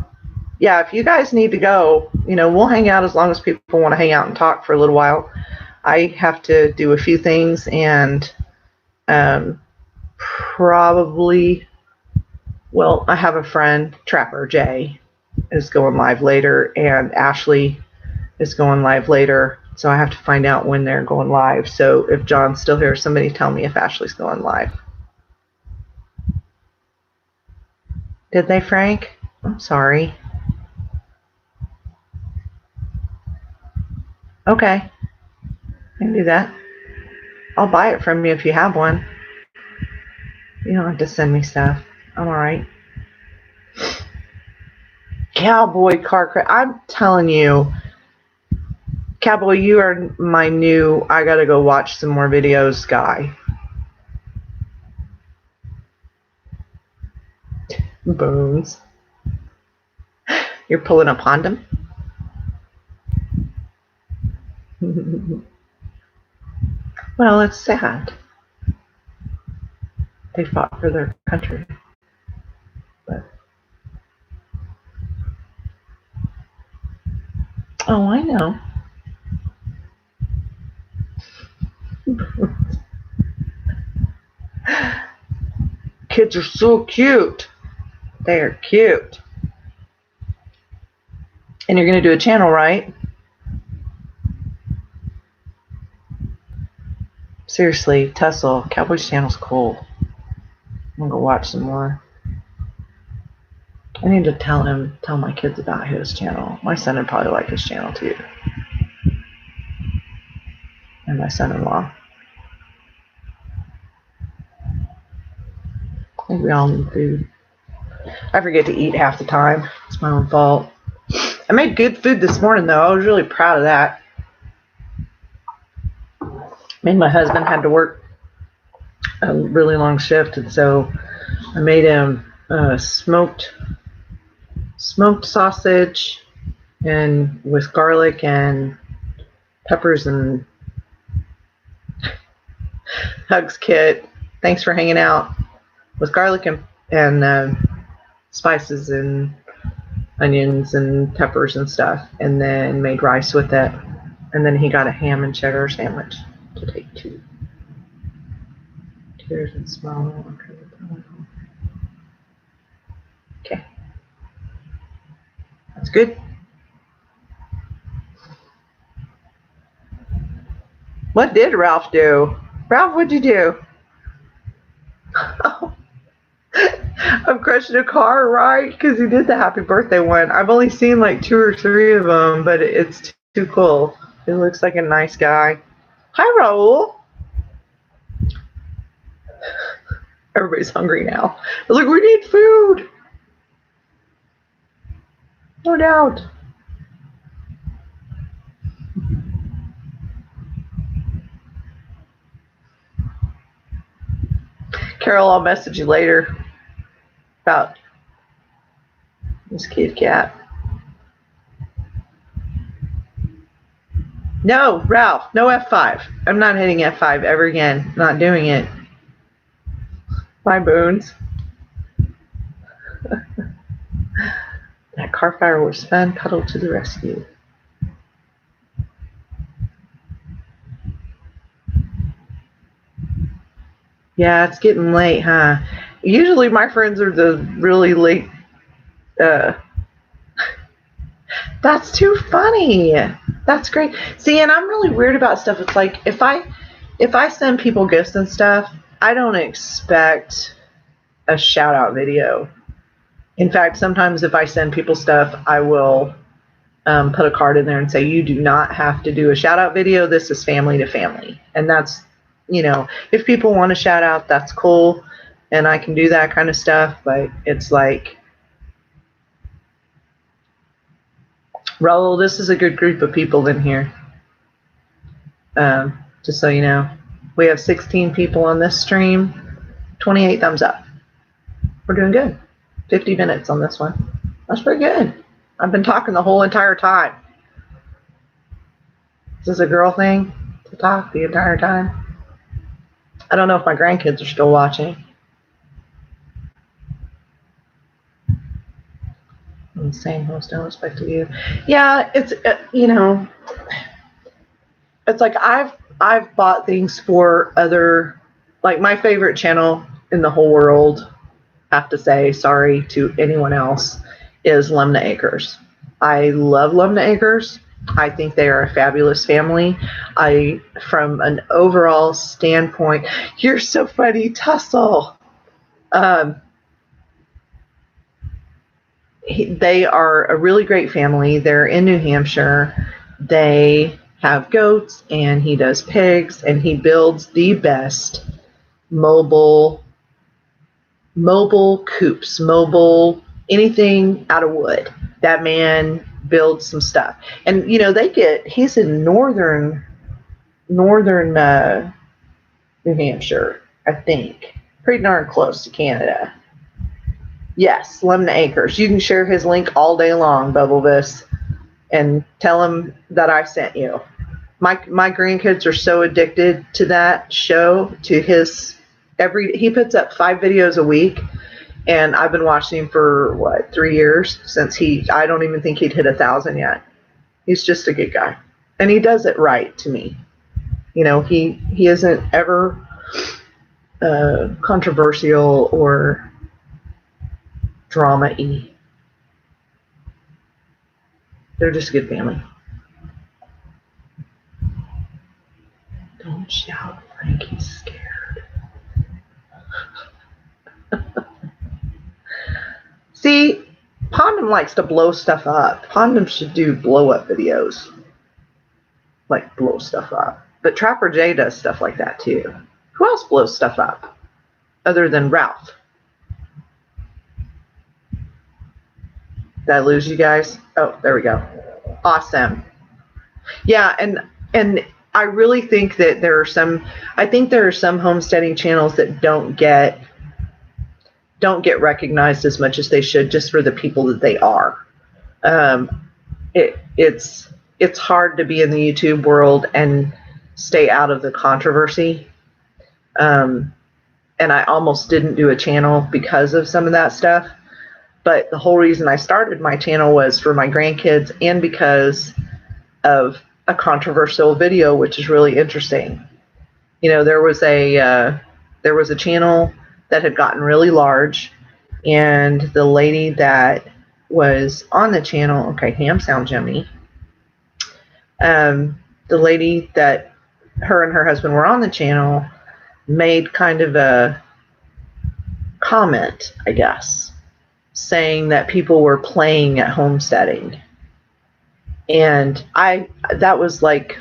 Yeah, if you guys need to go, we'll hang out as long as people want to hang out and talk for a little while. I have to do a few things, and probably, well, I have a friend, Trapper Jay, is going live later, and Ashley is going live later, so I have to find out when they're going live. So if John's still here, somebody tell me if Ashley's going live. Did they, Frank? I'm sorry. Okay. I can do that. I'll buy it from you if you have one. You don't have to send me stuff. I'm alright. Cowboy car crash. I'm telling you, Cowboy, you are my new I gotta go watch some more videos guy. Bones. You're pulling up on them? Well, it's sad. They fought for their country. But oh, I know. Kids are so cute. They are cute. And you're going to do a channel, right? Seriously, Tussle, Cowboy's channel's cool. I'm going to go watch some more. I need to tell my kids about his channel. My son would probably like his channel too. And my son-in-law. I think we all need food. I forget to eat half the time. It's my own fault. I made good food this morning, though. I was really proud of that. My husband had to work a really long shift, and so I made him smoked sausage and with garlic and peppers and Hugs Kit. Thanks for hanging out. With garlic and spices and onions and peppers and stuff, and then made rice with it. And then he got a ham and cheddar sandwich to take to. Tears and smile. Okay. That's good. What did Ralph do? Ralph, what'd you do? I'm crushing a car, right? Because he did the happy birthday one. I've only seen like 2 or 3 of them, but it's too cool. He looks like a nice guy. Hi, Raul. Everybody's hungry now. Look, we need food. No doubt. Carol, I'll message you later about this cute cat. No, Ralph, no F5. I'm not hitting F5 ever again. Not doing it. Bye, Boons. That car fire was fun. Cuddle to the rescue. Yeah, it's getting late, huh? Usually my friends are the really late. That's too funny. That's great. See, and I'm really weird about stuff. It's like if I send people gifts and stuff, I don't expect a shout out video. In fact, sometimes if I send people stuff, I will put a card in there and say, you do not have to do a shout out video. This is family to family. And that's, if people want to shout out, that's cool. And I can do that kind of stuff. But it's like, Raul, this is a good group of people in here. Just so you know, we have 16 people on this stream, 28 thumbs up. We're doing good. 50 minutes on this one. That's pretty good. I've been talking the whole entire time. Is this a girl thing to talk the entire time? I don't know if my grandkids are still watching. Same host, no respect to you. Yeah, it's it's like I've bought things for other, like my favorite channel in the whole world, have to say sorry to anyone else, is Lumna Acres. I love Lumna Acres. I think they are a fabulous family. From an overall standpoint, you're so funny, Tussle. They are a really great family. They're in New Hampshire. They have goats, and he does pigs, and he builds the best mobile coops, anything out of wood. That man builds some stuff. And, he's in northern New Hampshire, I think. Pretty darn close to Canada. Yes, Lumna Acres. You can share his link all day long, Bubblebus, and tell him that I sent you. My grandkids are so addicted to that show, to he puts up 5 videos a week, and I've been watching him for 3 years since I don't even think he'd hit 1,000 yet. He's just a good guy, and he does it right to me. He isn't ever controversial or drama-y. They're just a good family. Don't shout, Frank. He's scared. See, Pondum likes to blow stuff up. Pondum should do blow-up videos. Like, blow stuff up. But Trapper J does stuff like that, too. Who else blows stuff up? Other than Ralph. Did I lose you guys? Oh, there we go. Awesome. Yeah, and I really think that there are some homesteading channels that don't get recognized as much as they should, just for the people that they are. It's hard to be in the YouTube world and stay out of the controversy. And I almost didn't do a channel because of some of that stuff. But the whole reason I started my channel was for my grandkids and because of a controversial video, which is really interesting. There was a channel that had gotten really large, and the lady that was on the channel, okay, ham sounds yummy. The lady that her and her husband were on the channel made kind of a comment, I guess, saying that people were playing at homesteading. And that was like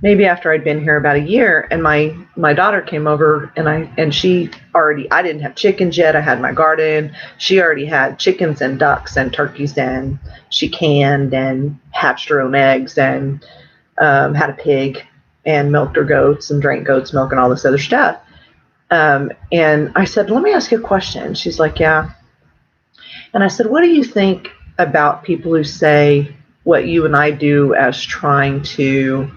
maybe after I'd been here about a year, and my daughter came over, and I didn't have chickens yet. I had my garden. She already had chickens and ducks and turkeys, and she canned and hatched her own eggs, and had a pig and milked her goats and drank goat's milk and all this other stuff. And I said, let me ask you a question. She's like, yeah. And I said, what do you think about people who say what you and I do as trying to,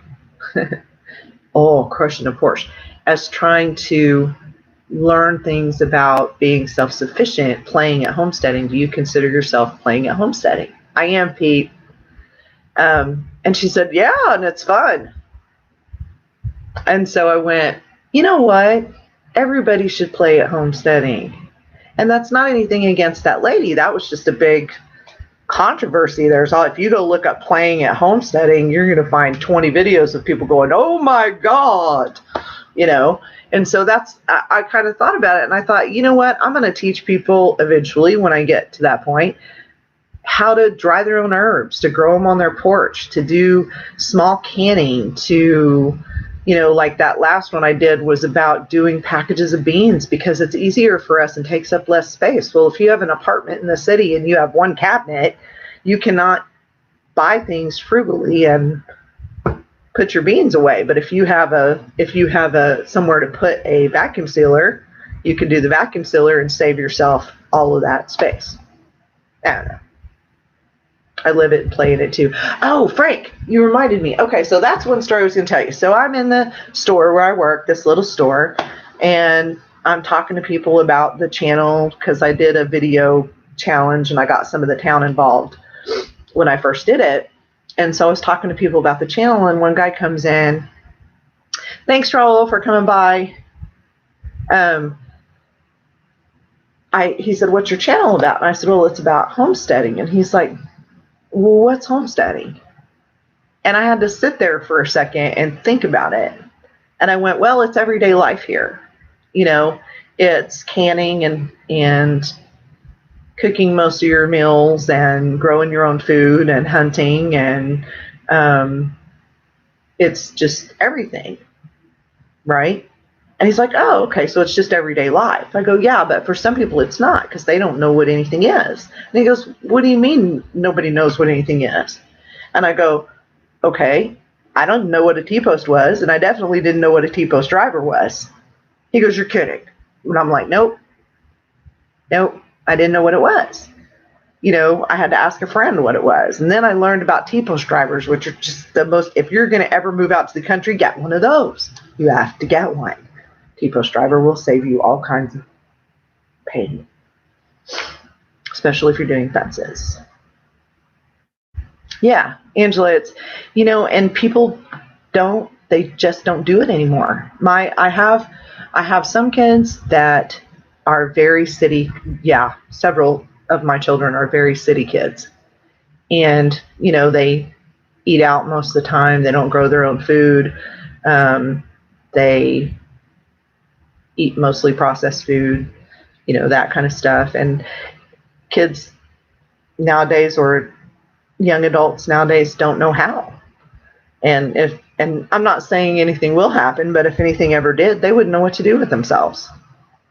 crushing a Porsche, as trying to learn things about being self-sufficient, playing at homesteading? Do you consider yourself playing at homesteading? I am, Pete. And she said, yeah, and it's fun. And so I went, you know what? Everybody should play at homesteading. And that's not anything against that lady. That was just a big controversy. If you go look up playing at homesteading, you're going to find 20 videos of people going, oh my God, And so I kind of thought about it, and I thought, you know what? I'm going to teach people eventually when I get to that point how to dry their own herbs, to grow them on their porch, to do small canning, to, like that last one I did was about doing packages of beans because it's easier for us and takes up less space. Well, if you have an apartment in the city and you have one cabinet, you cannot buy things frugally and put your beans away. But if you have a somewhere to put a vacuum sealer, you can do the vacuum sealer and save yourself all of that space. I don't know. I live it and play in it too. Oh, Frank, you reminded me. Okay, so that's one story I was going to tell you. So I'm in the store where I work, this little store, and I'm talking to people about the channel because I did a video challenge and I got some of the town involved when I first did it. And so I was talking to people about the channel, and one guy comes in. Thanks, Raul, for coming by. He said, what's your channel about? And I said, well, it's about homesteading. And he's like, well, what's homesteading? And I had to sit there for a second and think about it. And I went, well, it's everyday life here. It's canning and cooking most of your meals and growing your own food and hunting, and it's just everything, right? And he's like, oh, okay, so it's just everyday life. I go, yeah, but for some people it's not because they don't know what anything is. And he goes, what do you mean nobody knows what anything is? And I go, okay, I don't know what a T-post was, and I definitely didn't know what a T-post driver was. He goes, you're kidding. And I'm like, nope, I didn't know what it was. I had to ask a friend what it was. And then I learned about T-post drivers, which are just the most, if you're going to ever move out to the country, get one of those. You have to get one. T-post driver will save you all kinds of pain, especially if you're doing fences. Yeah, Angela, it's, and people they just don't do it anymore. I have some kids that are very city. Yeah, several of my children are very city kids. And, they eat out most of the time. They don't grow their own food. They eat mostly processed food, that kind of stuff. And kids nowadays, or young adults nowadays, don't know how. And I'm not saying anything will happen, but if anything ever did, they wouldn't know what to do with themselves.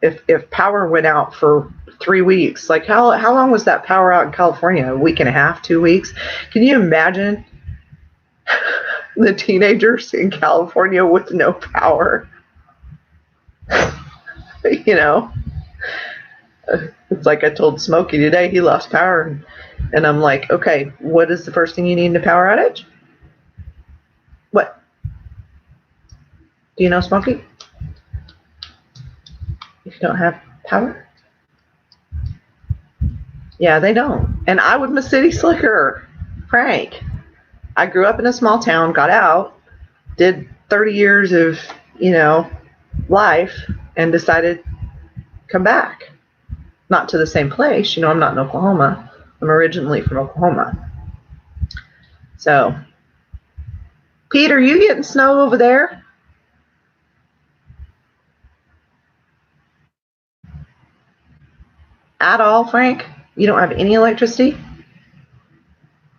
If power went out for 3 weeks, like how long was that power out in California? A week and a half, 2 weeks? Can you imagine the teenagers in California with no power? It's like I told Smokey today, he lost power, and I'm like, okay, what is the first thing you need in a power outage? What? Do you know, Smokey? If you don't have power? Yeah, they don't. And I was a city slicker, Frank. I grew up in a small town, got out, did 30 years of, life, and decided to come back. Not to the same place. I'm not in Oklahoma. I'm originally from Oklahoma. So, Pete, are you getting snow over there? At all, Frank? You don't have any electricity?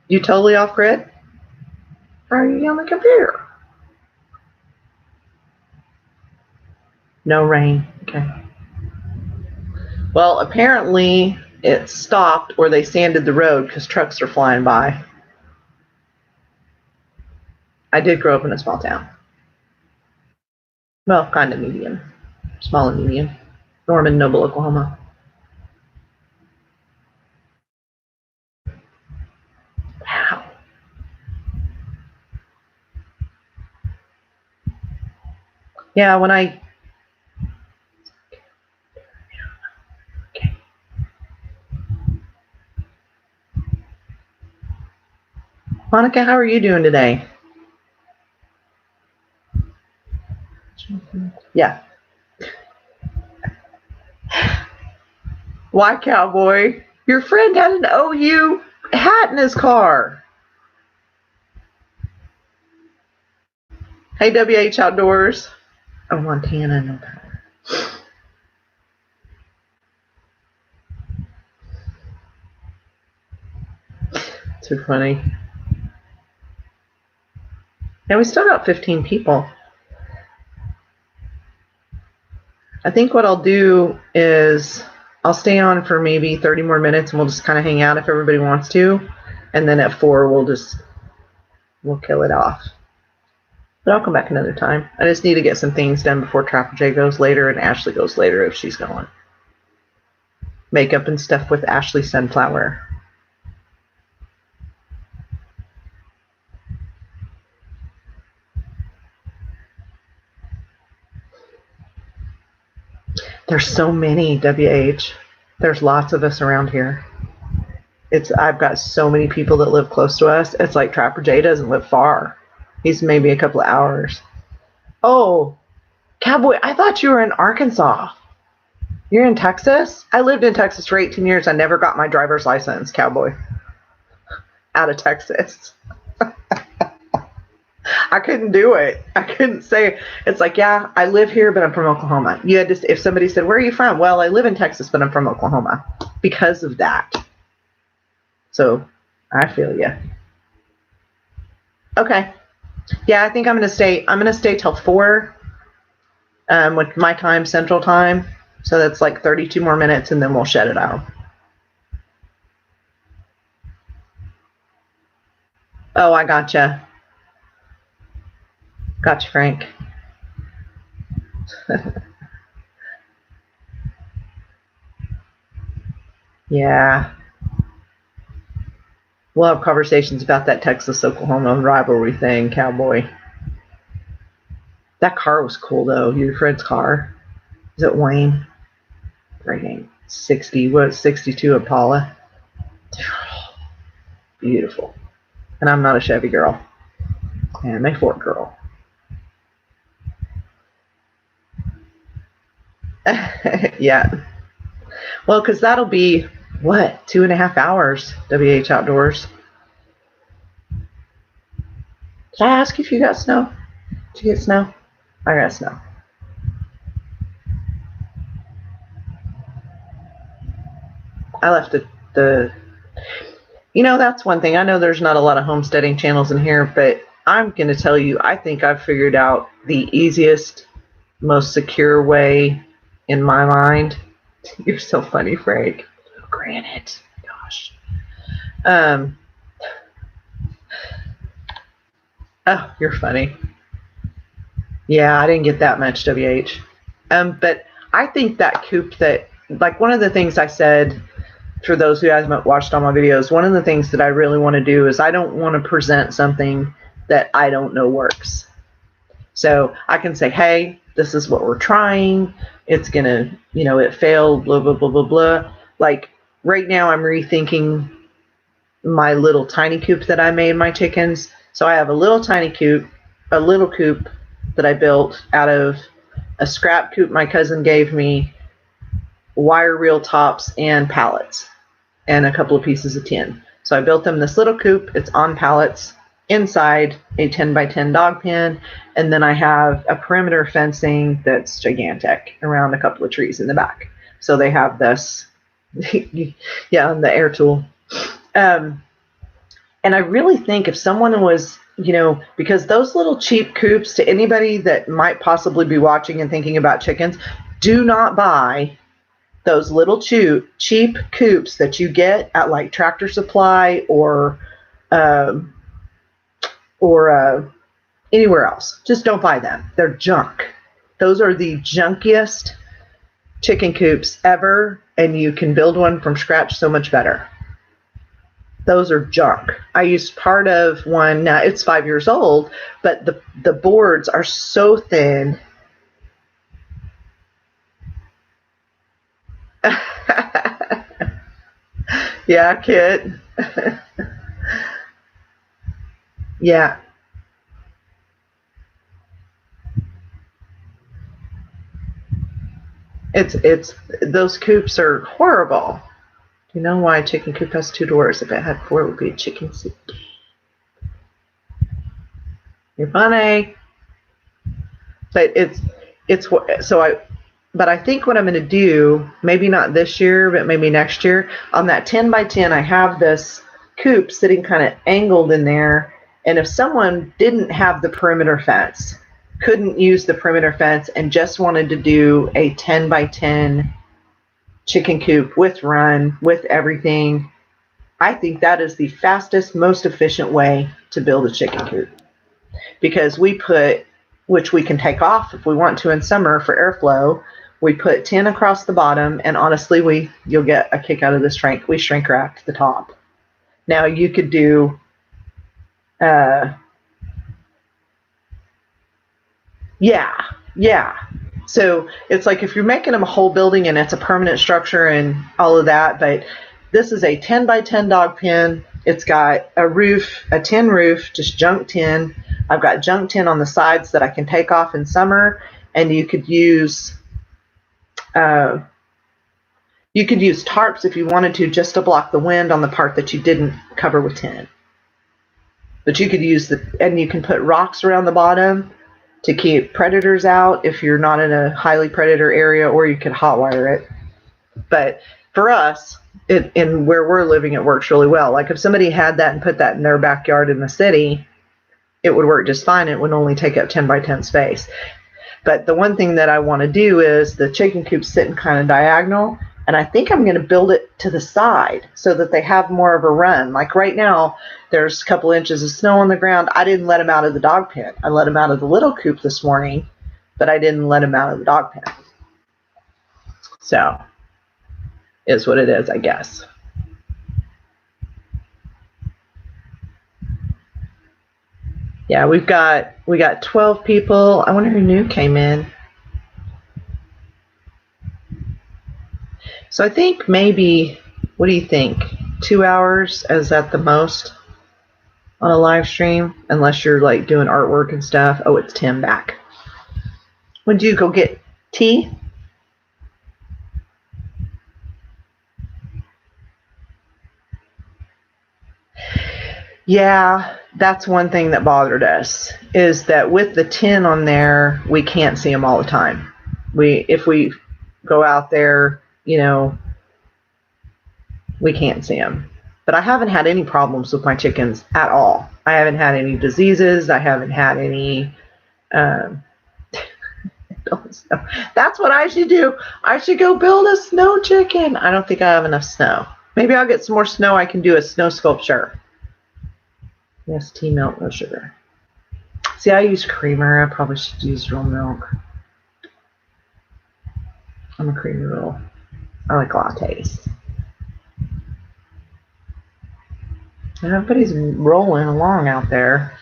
You totally off grid? How are you on the computer? No rain. Okay. Well, apparently it stopped, or they sanded the road because trucks are flying by. I did grow up in a small town. Well, kind of medium. Small and medium. Norman, Noble, Oklahoma. Wow. Yeah, when I... Okay. Monica, how are you doing today? Yeah. Why, cowboy? Your friend had an OU hat in his car. Hey, WH Outdoors. Oh, Montana, no power. Too funny. And we still got 15 people. I think what I'll do is I'll stay on for maybe 30 more minutes and we'll just kind of hang out if everybody wants to. And then at 4, we'll kill it off. But I'll come back another time. I just need to get some things done before Trapper J goes later and Ashley goes later if she's going. Makeup and stuff with Ashley Sunflower. There's so many, WH. There's lots of us around here. I've got so many people that live close to us. It's like Trapper J doesn't live far. He's maybe a couple of hours. Oh, Cowboy, I thought you were in Arkansas. You're in Texas? I lived in Texas for 18 years. I never got my driver's license, Cowboy. Out of Texas. I couldn't do it. I couldn't say, it's like, yeah, I live here, but I'm from Oklahoma. You had to, if somebody said, where are you from? Well, I live in Texas, but I'm from Oklahoma. Because of that. So, I feel you. Okay. Yeah, I think I'm going to stay till 4 with my time, Central Time. So that's like 32 more minutes, and then we'll shut it out. Oh, I gotcha. Gotcha, Frank. Yeah. We'll have conversations about that Texas-Oklahoma rivalry thing, Cowboy. That car was cool, though. Your friend's car. Is it Wayne? Freaking 62 Impala. Beautiful. And I'm not a Chevy girl. I'm a Ford girl. Yeah. Well, because that'll be, what, 2.5 hours, WH Outdoors. Did I ask if you got snow? Did you get snow? I got snow. I left the you know, that's one thing. I know there's not a lot of homesteading channels in here, but I'm going to tell you, I think I've figured out the easiest, most secure way in my mind. You're so funny, Frank. Granite. Gosh. Oh, you're funny. Yeah, I didn't get that much, WH. But I think that coop that, like one of the things I said, for those who haven't watched all my videos, one of the things that I really want to do is I don't want to present something that I don't know works. So I can say, hey, this is what we're trying. It's going to, you know, it failed, blah, blah, blah, blah, blah. Like right now I'm rethinking my little tiny coop that I made my chickens. So I have a little tiny coop, a little coop that I built out of a scrap coop my cousin gave me, wire reel tops and pallets and a couple of pieces of tin. So I built them this little coop. It's on pallets inside a 10 by 10 dog pen, and then I have a perimeter fencing that's gigantic around a couple of trees in the back. So they have this yeah, on the air tool. And I really think if someone was, you know, because those little cheap coops, to anybody that might possibly be watching and thinking about chickens, do not buy those little cheap coops that you get at like Tractor Supply or anywhere else. Just don't buy them. They're junk. Those are the junkiest chicken coops ever, and you can build one from scratch so much better. Those are junk. I used part of one. Now it's 5 years old, but the boards are so thin. Yeah, Kit. Yeah. It's those coops are horrible. You know why a chicken coop has 2 doors? If it had 4, it would be a chicken soup. You're funny. But but I think what I'm going to do, maybe not this year, but maybe next year, on that 10 by 10, I have this coop sitting kind of angled in there. And if someone didn't have the perimeter fence, couldn't use the perimeter fence, and just wanted to do a 10 by 10 chicken coop with run, with everything, I think that is the fastest, most efficient way to build a chicken coop. Because we put, which we can take off if we want to in summer for airflow, we put 10 across the bottom, and honestly, you'll get a kick out of this shrink. We shrink wrapped the top. Now you could do, yeah. So it's like if you're making them a whole building and it's a permanent structure and all of that, but this is a 10 by 10 dog pen. It's got a roof, a tin roof, just junk tin. I've got junk tin on the sides that I can take off in summer, and you could use tarps if you wanted to, just to block the wind on the part that you didn't cover with tin. But you could use and you can put rocks around the bottom to keep predators out if you're not in a highly predator area, or you could hot wire it. But for us, in where we're living, it works really well. Like if somebody had that and put that in their backyard in the city, it would work just fine. It would only take up 10 by 10 space. But the one thing that I want to do is the chicken coop's sitting kind of diagonal, and I think I'm going to build it to the side so that they have more of a run. Like right now, there's a couple inches of snow on the ground. I didn't let them out of the dog pen. I let them out of the little coop this morning, but I didn't let them out of the dog pen. So, is what it is, I guess. Yeah, we got 12 people. I wonder who new came in. So I think maybe, what do you think? 2 hours is at the most on a live stream, unless you're like doing artwork and stuff. Oh, it's Tim back. When do you go get tea? Yeah, that's one thing that bothered us, is that with the tin on there, we can't see them all the time. If we go out there, we can't see them. But I haven't had any problems with my chickens at all. I haven't had any diseases. I haven't had any. That's what I should do. I should go build a snow chicken. I don't think I have enough snow. Maybe I'll get some more snow. I can do a snow sculpture. Yes, tea, milk, no sugar. See, I use creamer. I probably should use real milk. I'm a creamer girl. I like lattes. And everybody's rolling along out there.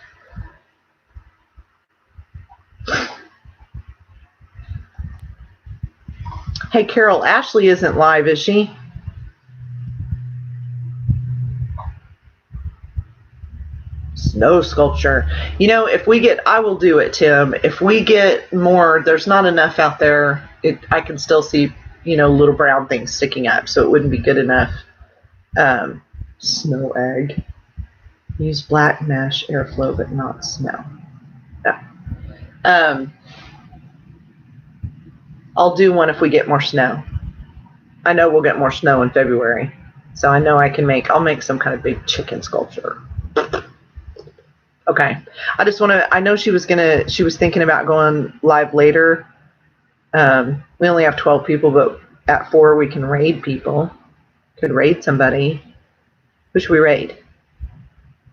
Hey, Carol, Ashley isn't live, is she? Snow sculpture. If we get, I will do it, Tim. If we get more, there's not enough out there. I can still see, little brown things sticking up, so it wouldn't be good enough. Snow egg. Use black mesh airflow, but not snow. Yeah. I'll do one if we get more snow. I know we'll get more snow in February, so I know I'll make some kind of big chicken sculpture. Okay. I just want to, I know she was thinking about going live later. We only have 12 people, but at 4 we can raid people. Could raid somebody. Who should we raid?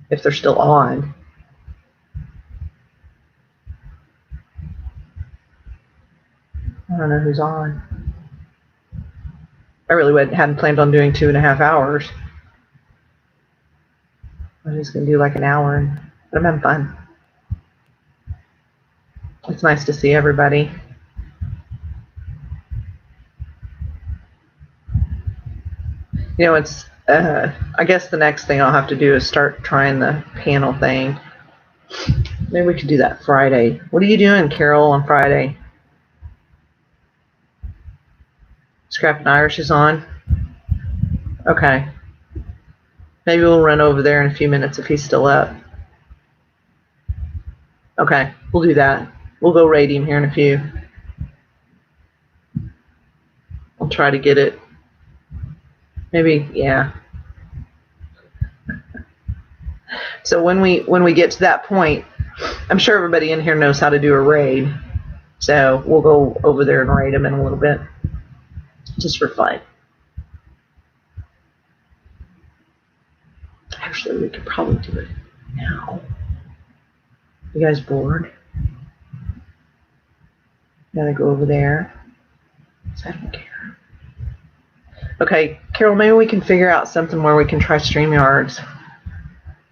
If they're still on. I don't know who's on. I really hadn't planned on doing 2.5 hours. I'm just going to do like an hour, but I'm having fun. It's nice to see everybody. It's, I guess the next thing I'll have to do is start trying the panel thing. Maybe we could do that Friday. What are you doing, Carol, on Friday? Scrap and Irish is on? Okay. Maybe we'll run over there in a few minutes if he's still up. Okay, we'll do that. We'll go raid him here in a few. I'll try to get it. Maybe, yeah. So when we get to that point, I'm sure everybody in here knows how to do a raid. So we'll go over there and raid them in a little bit, just for fun. Actually, we could probably do it now. You guys bored? Gotta go over there. I don't care. Okay, Carol, maybe we can figure out something where we can try StreamYards.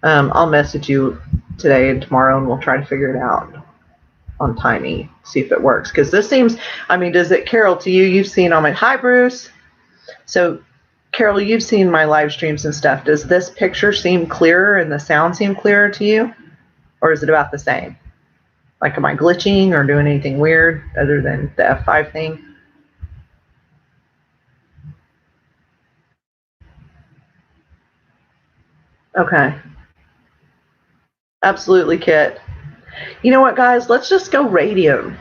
I'll message you today and tomorrow, and we'll try to figure it out on Tiny, see if it works. Because this seems, I mean, does it, Carol, to you, you've seen all my, hi, Bruce. So, Carol, you've seen my live streams and stuff. Does this picture seem clearer and the sound seem clearer to you? Or is it about the same? Like, am I glitching or doing anything weird other than the F5 thing? Okay. Absolutely, Kit. You know what, guys? Let's just go raid him.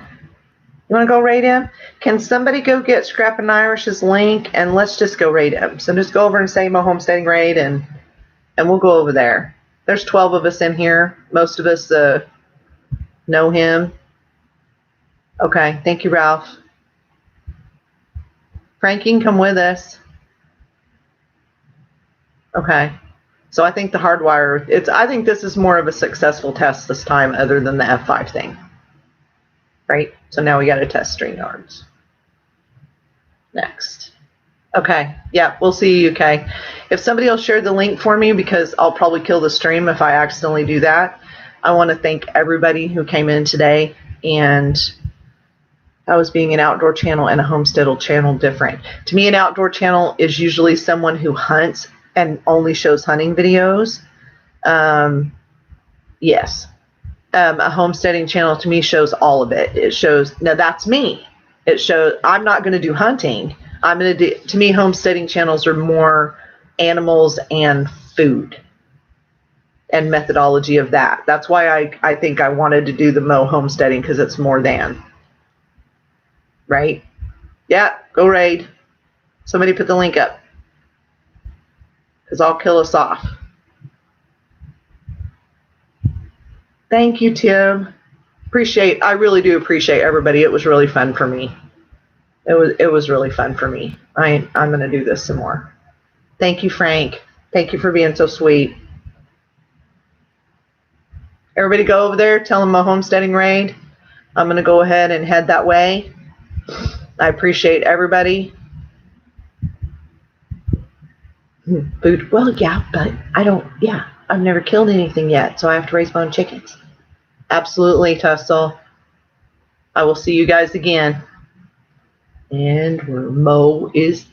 You want to go raid him? Can somebody go get Scrap and Irish's link, and let's just go raid him. So just go over and say MoHomesteading raid, and we'll go over there. There's 12 of us in here. Most of us know him. Okay, thank you, Ralph. Frank, you can come with us. Okay. So I think the Hardwire, I think this is more of a successful test this time other than the F5 thing. Right? So now we got to test StreamYards. Next. Okay. Yeah, we'll see you, UK. If somebody will share the link for me, because I'll probably kill the stream if I accidentally do that. I want to thank everybody who came in today, and I was being an outdoor channel and a homesteadal channel different. To me, an outdoor channel is usually someone who hunts and only shows hunting videos. Yes. A homesteading channel to me shows all of it. It shows, now that's me. It shows, I'm not going to do hunting. I'm going to do, to me, homesteading channels are more animals and food and methodology of that. That's why I think I wanted to do the MoHomesteading, because it's more than. Right? Yeah, go raid. Somebody put the link up, because I'll kill us off. Thank you, Tim. I really do appreciate everybody. It was really fun for me. It was really fun for me. I'm going to do this some more. Thank you, Frank. Thank you for being so sweet. Everybody go over there. Tell them MoHomesteading raid. I'm going to go ahead and head that way. I appreciate everybody. Food. Well, yeah, but I've never killed anything yet, so I have to raise my own chickens. Absolutely, Tussle. I will see you guys again. And Mo is